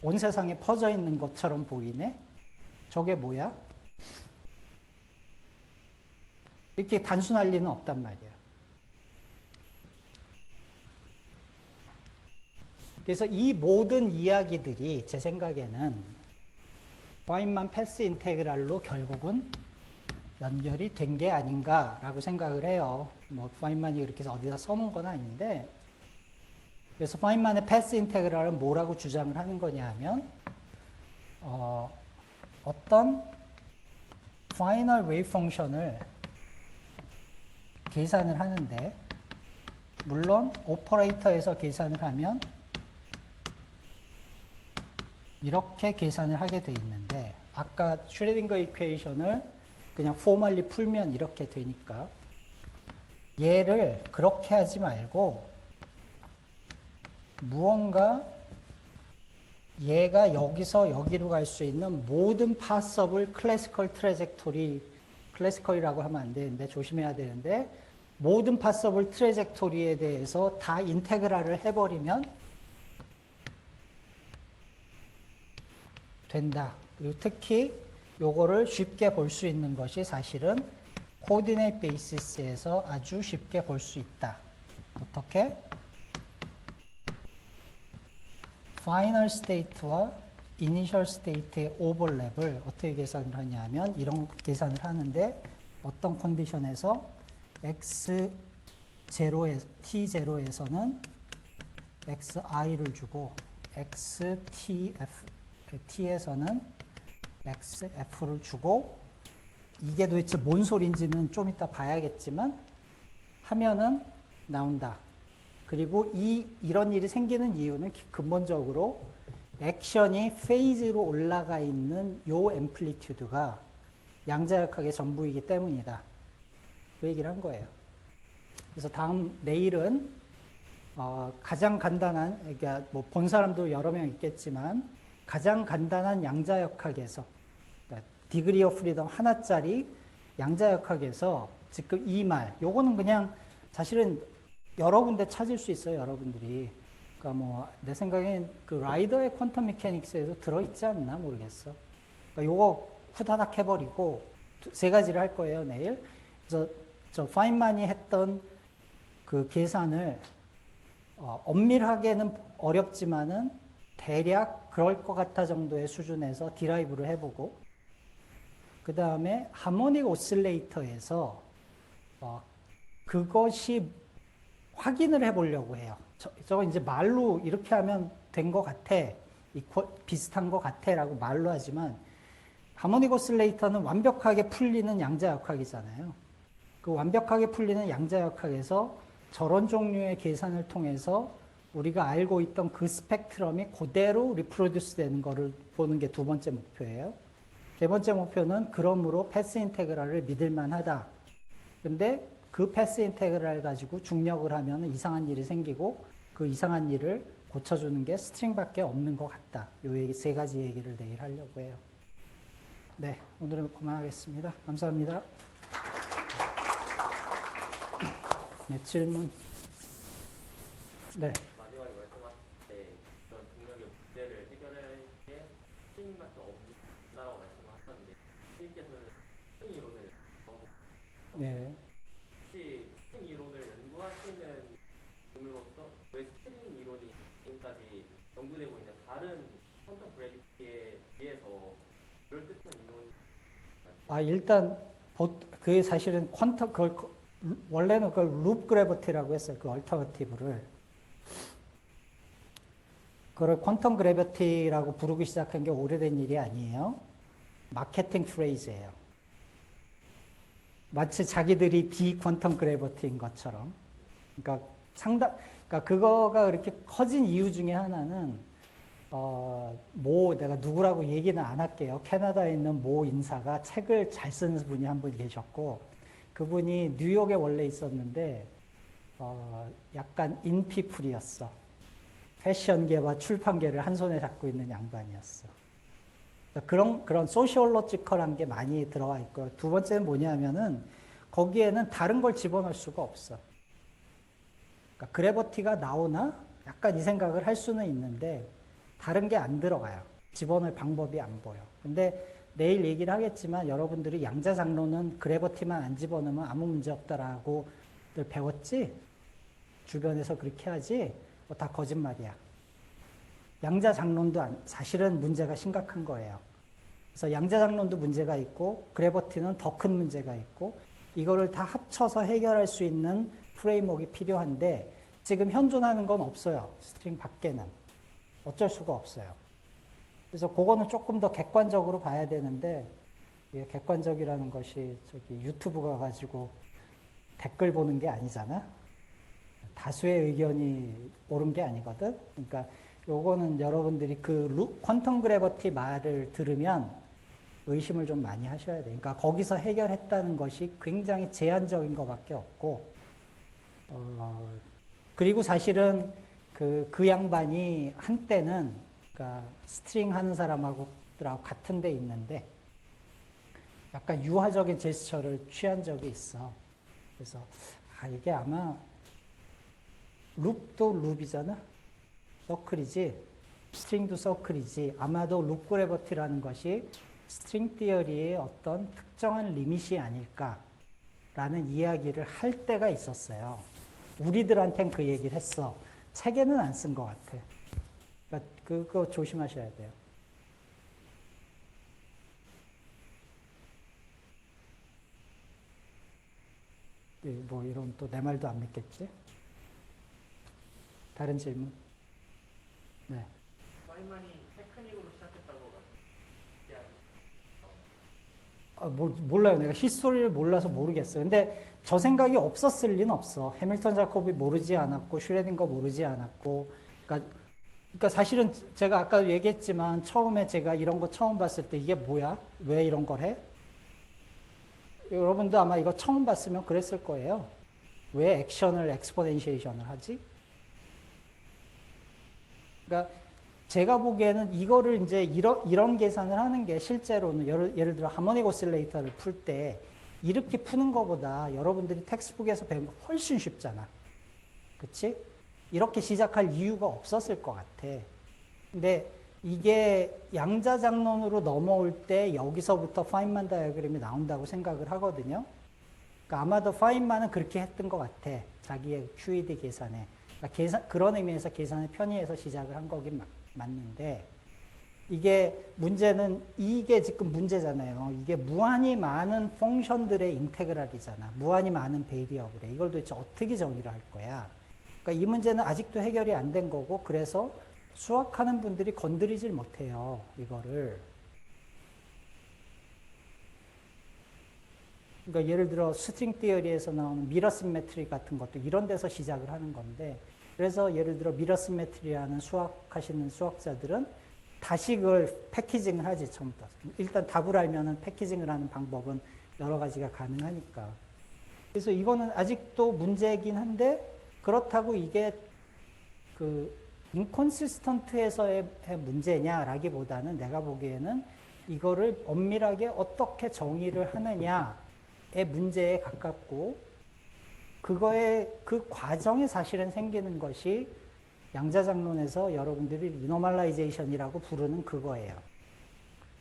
온 세상에 퍼져 있는 것처럼 보이네. 저게 뭐야? 이렇게 단순할 리는 없단 말이야. 그래서 이 모든 이야기들이 제 생각에는 파인만 패스 인테그랄로 결국은 연결이 된 게 아닌가라고 생각을 해요. 뭐 파인만이 이렇게 해서 어디다 써놓은 건 아닌데, 그래서 파인만의 패스 인테그랄은 뭐라고 주장을 하는 거냐 하면 어떤 파이널 웨이브 펑션을 계산을 하는데, 물론 오퍼레이터에서 계산을 하면 이렇게 계산을 하게 돼 있는데, 아까 슈레딩거 이퀘이션을 그냥 포멀리 풀면 이렇게 되니까 얘를 그렇게 하지 말고 무언가 얘가 여기서 여기로 갈 수 있는 모든 파서블 클래시컬 트래젝토리, 클래시컬이라고 하면 안 되는데 조심해야 되는데, 모든 파서블 트레젝토리에 대해서 다 인테그랄을 해버리면 된다. 그리고 특히 요거를 쉽게 볼 수 있는 것이 사실은 코디네이트 베이시스에서 아주 쉽게 볼 수 있다. 어떻게? 파이널 스테이트와 이니셜 스테이트의 오버랩을 어떻게 계산을 하냐면 이런 계산을 하는데 어떤 컨디션에서 x0에 t0에서는 xi를 주고 t에서는 xf를 주고 이게 도대체 뭔 소린지는 좀 이따 봐야겠지만 하면은 나온다. 그리고 이런 일이 생기는 이유는 근본적으로 액션이 페이즈로 올라가 있는 요 앰플리튜드가 양자역학의 전부이기 때문이다. 그 얘기를 한 거예요. 그래서 내일은 가장 간단한, 그러니까 뭐 본 사람도 여러 명 있겠지만 가장 간단한 양자역학에서 그러니까 디그리 오브 프리덤 하나짜리 양자역학에서 지금 이 말, 요거는 그냥 사실은 여러 군데 찾을 수 있어요, 여러분들이. 그러니까 뭐 내 생각엔 그 라이더의 퀀텀 메케닉스에도 들어있지 않나 모르겠어. 그러니까 요거 후다닥 해버리고 세 가지를 할 거예요, 내일. 그래서 저 파인만이 했던 그 계산을 엄밀하게는 어렵지만은 대략 그럴 것 같아 정도의 수준에서 디라이브를 해보고 그 다음에 하모닉 오실레이터에서 그것이 확인을 해보려고 해요. 저거 이제 말로 이렇게 하면 된 것 같아. 비슷한 것 같아 라고 말로 하지만 하모닉 오실레이터는 완벽하게 풀리는 양자역학이잖아요. 그 완벽하게 풀리는 양자역학에서 저런 종류의 계산을 통해서 우리가 알고 있던 그 스펙트럼이 그대로 리프로듀스 되는 거를 보는 게 두 번째 목표예요. 세 번째 목표는 그러므로 패스 인테그랄을 믿을만 하다. 근데 그 패스 인테그랄 가지고 중력을 하면 이상한 일이 생기고 그 이상한 일을 고쳐주는 게 스트링밖에 없는 것 같다. 요 얘기, 세 가지 얘기를 내일 하려고 해요. 네, 오늘은 그만하겠습니다. 감사합니다. 네, 질문. 네. 마지막에 말씀하실 때 그런 동력의 문제를 해결할 때 스트링밖에 없다라고 말씀하셨는데 선생님께서는 스트링 이론을 네. 혹시 스트링 이론을 연구하시는 분으로서 왜 스트링 이론이 지금까지 연구되고 있는 다른 퀀텀 그래비티에 비해서 그럴듯한 이론이 일단 그게 사실은 원래는 그걸 룹 그래비티라고 했어요. 그 얼터너티브를. 그걸 퀀텀 그래비티라고 부르기 시작한 게 오래된 일이 아니에요. 마케팅 프레이즈예요. 마치 자기들이 비퀀텀 그래비티인 것처럼. 그러니까 그러니까 그거가 그렇게 커진 이유 중에 하나는 내가 누구라고 얘기는 안 할게요. 캐나다에 있는 모 인사가 책을 잘 쓰는 분이 한 분 계셨고, 그분이 뉴욕에 원래 있었는데, 약간 인피플이었어. 패션계와 출판계를 한 손에 잡고 있는 양반이었어. 그런 소시올로지컬한 게 많이 들어와 있고, 두 번째는 뭐냐면은, 거기에는 다른 걸 집어넣을 수가 없어. 그러니까 그래버티가 나오나? 약간 이 생각을 할 수는 있는데, 다른 게 안 들어가요. 집어넣을 방법이 안 보여. 근데 내일 얘기를 하겠지만 여러분들이 양자장로는 그래버티만 안 집어넣으면 아무 문제 없다라고 배웠지? 주변에서 그렇게 하지? 다 거짓말이야. 양자장론도 사실은 문제가 심각한 거예요. 그래서 양자장론도 문제가 있고 그래버티는 더 큰 문제가 있고 이거를 다 합쳐서 해결할 수 있는 프레임워크가 필요한데 지금 현존하는 건 없어요. 스트링 밖에는. 어쩔 수가 없어요. 그래서 그거는 조금 더 객관적으로 봐야 되는데 객관적이라는 것이 유튜브 가가지고 댓글 보는 게 아니잖아. 다수의 의견이 옳은 게 아니거든. 그러니까 요거는 여러분들이 그 퀀텀 그래비티 말을 들으면 의심을 좀 많이 하셔야 돼. 그러니까 거기서 해결했다는 것이 굉장히 제한적인 것밖에 없고 그리고 사실은 그 양반이 한때는 그러니까 스트링 하는 사람하고 같은 데 있는데 약간 유화적인 제스처를 취한 적이 있어. 그래서 이게 아마 룹도 룹이잖아. 서클이지. 스트링도 서클이지. 아마도 룹 그래버티라는 것이 스트링 티어리의 어떤 특정한 리밋이 아닐까라는 이야기를 할 때가 있었어요. 우리들한텐 그 얘기를 했어. 책에는 안 쓴 것 같아. 그러니까 그거 조심하셔야 돼요. 뭐 이런 또 내 말도 안 믿겠지? 다른 질문? 네. 파이만이 테크닉으로 시작했다고 몰라요. 내가 히스토리를 몰라서 모르겠어요. 근데 저 생각이 없었을 리는 없어. 해밀턴 자코비 모르지 않았고, 슈레딩거 모르지 않았고. 그러니까 사실은 제가 아까 얘기했지만 처음에 제가 이런 거 처음 봤을 때 이게 뭐야? 왜 이런 걸 해? 여러분도 아마 이거 처음 봤으면 그랬을 거예요. 왜 액션을 엑스포넨시에이션을 하지? 그러니까 제가 보기에는 이거를 이제 이런 계산을 하는 게 실제로는 예를 들어 하모닉 오실레이터를 풀 때 이렇게 푸는 것보다 여러분들이 텍스트북에서 배운 거 훨씬 쉽잖아. 그치? 이렇게 시작할 이유가 없었을 것 같아. 근데 이게 양자장론으로 넘어올 때 여기서부터 파인만 다이어그램이 나온다고 생각을 하거든요. 그러니까 아마도 파인만은 그렇게 했던 것 같아. 자기의 QED 계산에. 그러니까 그런 의미에서 계산을 편의해서 시작을 한 거긴 맞는데, 이게 문제는 이게 지금 문제잖아요. 이게 무한히 많은 펑션들의 인테그랄이잖아. 무한히 많은 베리어블에. 이걸 도대체 어떻게 정의를 할 거야? 그러니까 이 문제는 아직도 해결이 안 된 거고, 그래서 수학하는 분들이 건드리질 못해요. 이거를. 그러니까 예를 들어 스트링 티어리에서 나오는 미러 시메트리 같은 것도 이런 데서 시작을 하는 건데, 그래서 예를 들어 미러 시메트리라는 수학하시는 수학자들은 다시 그걸 패키징을 하지, 처음부터. 일단 답을 알면은 패키징을 하는 방법은 여러 가지가 가능하니까. 그래서 이거는 아직도 문제이긴 한데, 그렇다고 이게 그 인콘시스턴트에서의 문제냐라기보다는 내가 보기에는 이거를 엄밀하게 어떻게 정의를 하느냐의 문제에 가깝고, 그거의 그 과정에 사실은 생기는 것이 양자장론에서 여러분들이 리노멀라이제이션이라고 부르는 그거예요.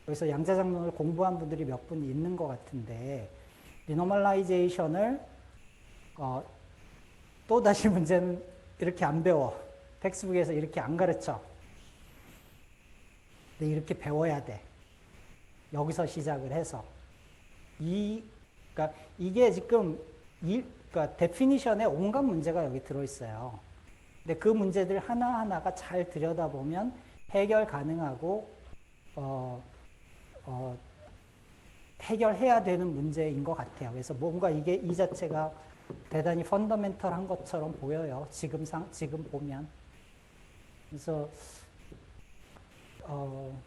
그래서 양자장론을 공부한 분들이 몇 분 있는 것 같은데, 리노멀라이제이션을 또 다시 문제는 이렇게 안 배워. 텍스트북에서 이렇게 안 가르쳐. 근데 이렇게 배워야 돼. 여기서 시작을 해서. 그러니까 이게 지금 그러니까 데피니션에 온갖 문제가 여기 들어있어요. 근데 그 문제들 하나하나가 잘 들여다보면 해결 가능하고, 해결해야 되는 문제인 것 같아요. 그래서 뭔가 이게 이 자체가 대단히 펀더멘털한 것처럼 보여요. 지금 보면. 그래서, 뭐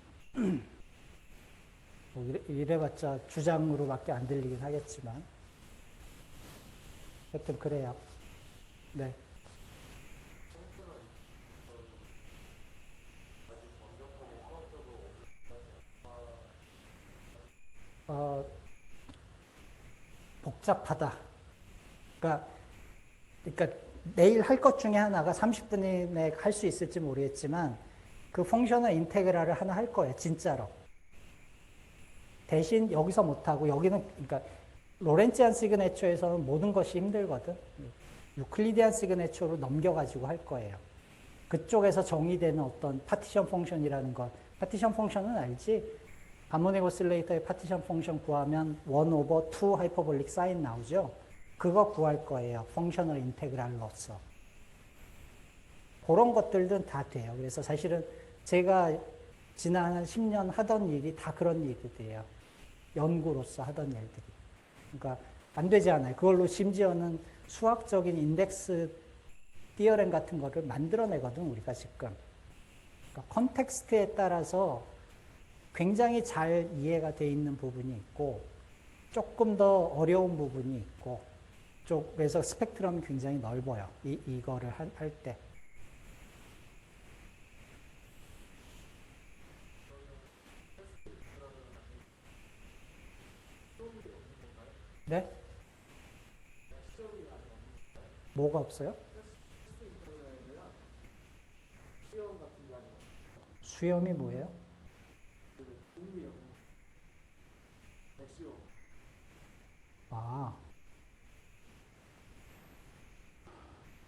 이래봤자 주장으로밖에 안 들리긴 하겠지만. 하여튼 그래요. 네. 복잡하다. 그러니까 내일 할 것 중에 하나가 30분 이내에 할 수 있을지 모르겠지만 그 펑셔널 인테그랄을 하나 할 거예요. 진짜로. 대신 여기서 못하고 여기는 그러니까 로렌치안 시그네처에서는 모든 것이 힘들거든. 유클리디안 시그네처로 넘겨가지고 할 거예요. 그쪽에서 정의되는 어떤 파티션 펑션이라는 것. 파티션 펑션은 알지? 하모닉 오실레이터의 파티션 펑션 구하면 1 over 2 하이퍼볼릭 사인 나오죠? 그거 구할 거예요. 펑셔널 인테그랄로서. 그런 것들은 다 돼요. 그래서 사실은 제가 지난 한 10년 하던 일이 다 그런 일들이에요. 연구로서 하던 일들이. 그러니까 안 되지 않아요. 그걸로 심지어는 수학적인 인덱스 디어렘 같은 거를 만들어내거든, 우리가 지금. 그러니까 컨텍스트에 따라서 굉장히 잘 이해가 돼 있는 부분이 있고, 조금 더 어려운 부분이 있고, 그래서 스펙트럼이 굉장히 넓어요. 이거를 할 때. 네? 뭐가 없어요? 수염이 뭐예요? 아,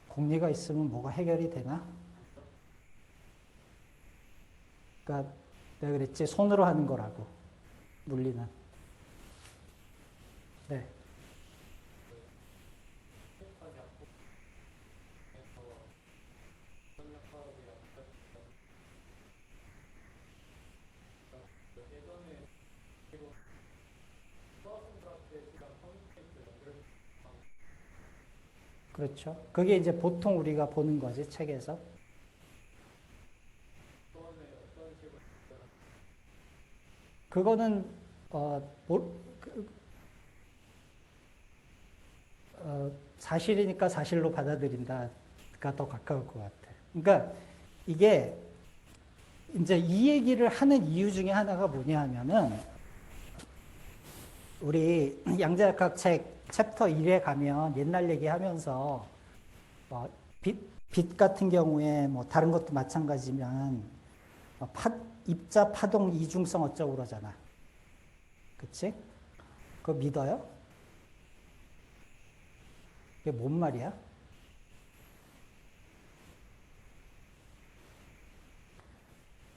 공리가 있으면 뭐가 해결이 되나? 그러니까 내가 그랬지, 손으로 하는 거라고, 물리는. 네. 그렇죠. 그게 이제 보통 우리가 보는 거지, 책에서. 그거는, 사실이니까 사실로 받아들인다가 더 가까울 것 같아. 그러니까 이게 이제 이 얘기를 하는 이유 중에 하나가 뭐냐 하면은, 우리 양자역학 책 챕터 1에 가면 옛날 얘기하면서 뭐 빛 같은 경우에 뭐 다른 것도 마찬가지지만 입자 파동 이중성 어쩌고 그러잖아. 그치? 그거 믿어요? 그게 뭔 말이야?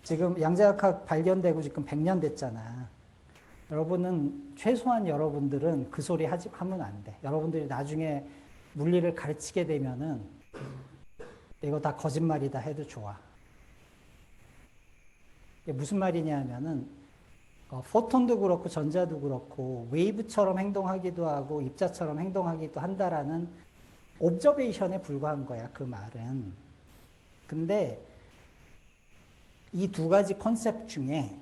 지금 양자역학 발견되고 지금 100년 됐잖아. 여러분은, 최소한 여러분들은 그 소리 하면 안 돼. 여러분들이 나중에 물리를 가르치게 되면은 이거 다 거짓말이다 해도 좋아. 이게 무슨 말이냐 하면은, 포톤도 그렇고 전자도 그렇고 웨이브처럼 행동하기도 하고 입자처럼 행동하기도 한다라는 옵저베이션에 불과한 거야, 그 말은. 근데 이 두 가지 컨셉 중에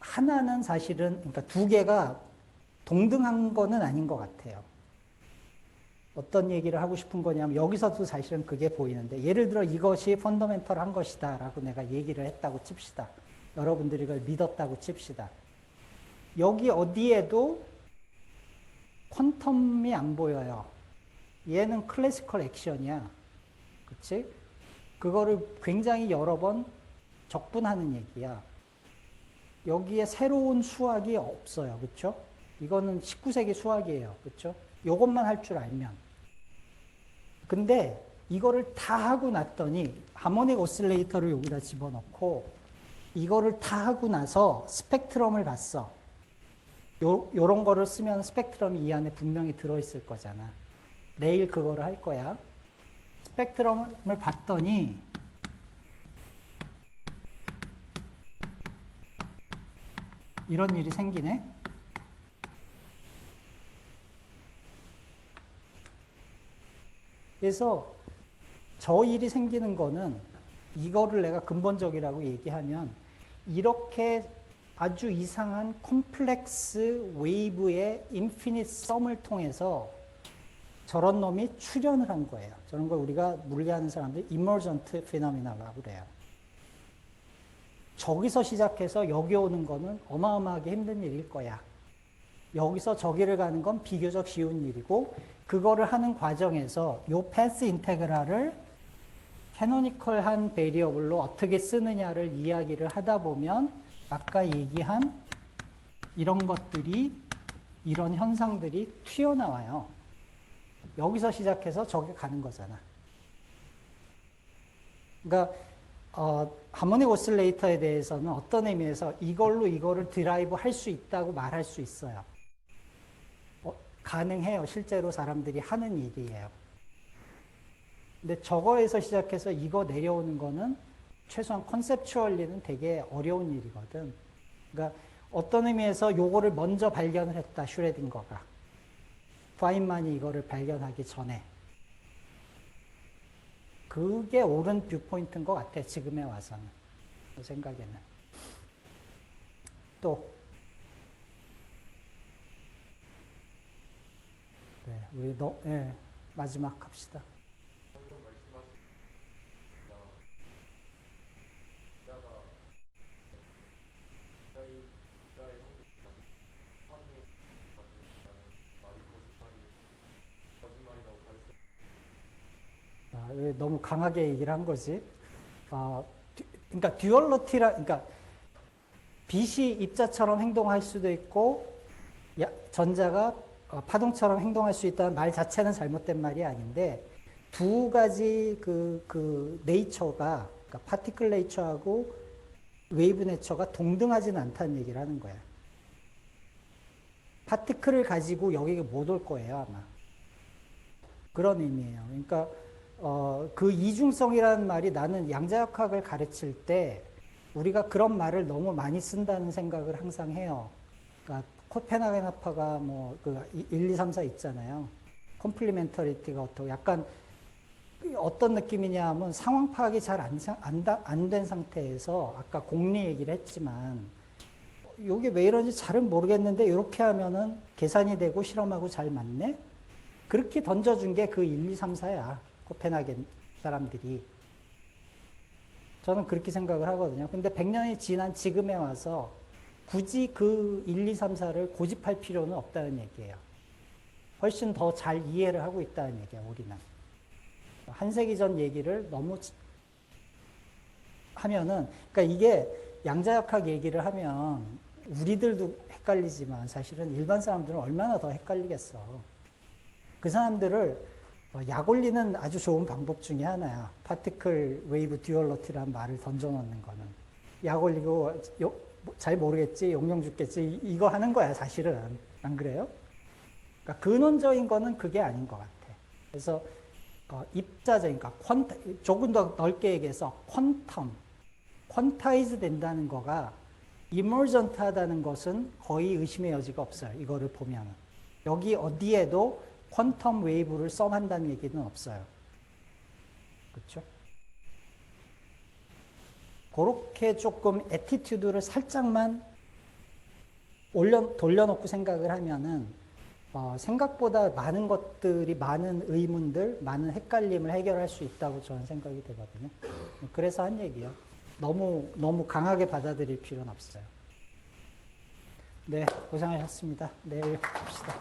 하나는 사실은, 그러니까 두 개가 동등한 거는 아닌 것 같아요. 어떤 얘기를 하고 싶은 거냐면, 여기서도 사실은 그게 보이는데, 예를 들어 이것이 펀더멘털한 것이다 라고 내가 얘기를 했다고 칩시다. 여러분들이 그걸 믿었다고 칩시다. 여기 어디에도 퀀텀이 안 보여요. 얘는 클래시컬 액션이야. 그치? 그거를 굉장히 여러 번 적분하는 얘기야. 여기에 새로운 수학이 없어요. 그렇죠? 이거는 19세기 수학이에요. 그렇죠? 요것만 할 줄 알면. 근데 이거를 다 하고 났더니 하모닉 오실레이터를 여기다 집어넣고 이거를 다 하고 나서 스펙트럼을 봤어. 요런 거를 쓰면 스펙트럼이 이 안에 분명히 들어있을 거잖아. 내일 그거를 할 거야. 스펙트럼을 봤더니 이런 일이 생기네. 그래서 저 일이 생기는 거는, 이거를 내가 근본적이라고 얘기하면, 이렇게 아주 이상한 콤플렉스 웨이브의 인피니트 썸을 통해서 저런 놈이 출현을 한 거예요. 저런 걸 우리가 물리하는 사람들이 이머전트 피노미나라고 그래요. 저기서 시작해서 여기 오는 거는 어마어마하게 힘든 일일 거야. 여기서 저기를 가는 건 비교적 쉬운 일이고, 그거를 하는 과정에서 요 패스 인테그랄을 캐노니컬한 베리어블로 어떻게 쓰느냐를 이야기를 하다 보면 아까 얘기한 이런 것들이, 이런 현상들이 튀어나와요. 여기서 시작해서 저기 가는 거잖아. 그러니까 하모닉 오실레이터에 대해서는 어떤 의미에서 이걸로 이거를 드라이브 할 수 있다고 말할 수 있어요. 가능해요. 실제로 사람들이 하는 일이에요. 근데 저거에서 시작해서 이거 내려오는 거는 최소한 컨셉추얼리는 되게 어려운 일이거든. 그러니까 어떤 의미에서 요거를 먼저 발견을 했다, 슈레딩거가. 파인만이 이거를 발견하기 전에. 그게 옳은 뷰포인트인 것 같아, 지금에 와서는. 제 생각에는. 또, 네, 우리 네, 마지막 합시다. 왜 너무 강하게 얘기를 한 거지? 그러니까 듀얼러티라, 그러니까 빛이 입자처럼 행동할 수도 있고 전자가 파동처럼 행동할 수 있다는 말 자체는 잘못된 말이 아닌데 두 가지 그 네이처가 그러니까 파티클 네이처하고 웨이브 네이처가 동등하지는 않다는 얘기를 하는 거야. 파티클을 가지고 여기에 못 올 거예요, 아마. 그런 의미예요. 그러니까 그 이중성이라는 말이 나는 양자역학을 가르칠 때 우리가 그런 말을 너무 많이 쓴다는 생각을 항상 해요. 그러니까 코펜하겐화파가 그 1, 2, 3, 4 있잖아요. 콤플리멘터리티가 어떻고 약간 어떤 느낌이냐 하면 상황 파악이 잘 안 된 상태에서 아까 공리 얘기를 했지만 이게 왜 이런지 잘은 모르겠는데 이렇게 하면은 계산이 되고 실험하고 잘 맞네? 그렇게 던져준 게 그 1, 2, 3, 4야. 코펜하겐 사람들이. 저는 그렇게 생각을 하거든요. 근데 100년이 지난 지금에 와서 굳이 그 1, 2, 3, 4를 고집할 필요는 없다는 얘기예요. 훨씬 더 잘 이해를 하고 있다는 얘기야, 우리는. 한 세기 전 얘기를 너무 하면은, 그러니까 이게 양자역학 얘기를 하면 우리들도 헷갈리지만 사실은 일반 사람들은 얼마나 더 헷갈리겠어. 그 사람들을 약 올리는 아주 좋은 방법 중에 하나야. 파티클 웨이브 듀얼러티라는 말을 던져놓는 거는. 약 올리고 잘 모르겠지, 용량 죽겠지, 이거 하는 거야, 사실은. 안 그래요? 그러니까 근원적인 거는 그게 아닌 것 같아. 그래서 입자적, 그러니까 조금 더 넓게 얘기해서 퀀타이즈 된다는 거가 이머전트 하다는 것은 거의 의심의 여지가 없어요. 이거를 보면은. 여기 어디에도 퀀텀 웨이브를 썸한다는 얘기는 없어요. 그렇죠? 그렇게 조금 애티튜드를 살짝만 돌려놓고 생각을 하면은 생각보다 많은 것들이 많은 의문들, 많은 헷갈림을 해결할 수 있다고 저는 생각이 되거든요. 그래서 한 얘기예요. 너무 강하게 받아들일 필요는 없어요. 네, 고생하셨습니다. 내일 봅시다.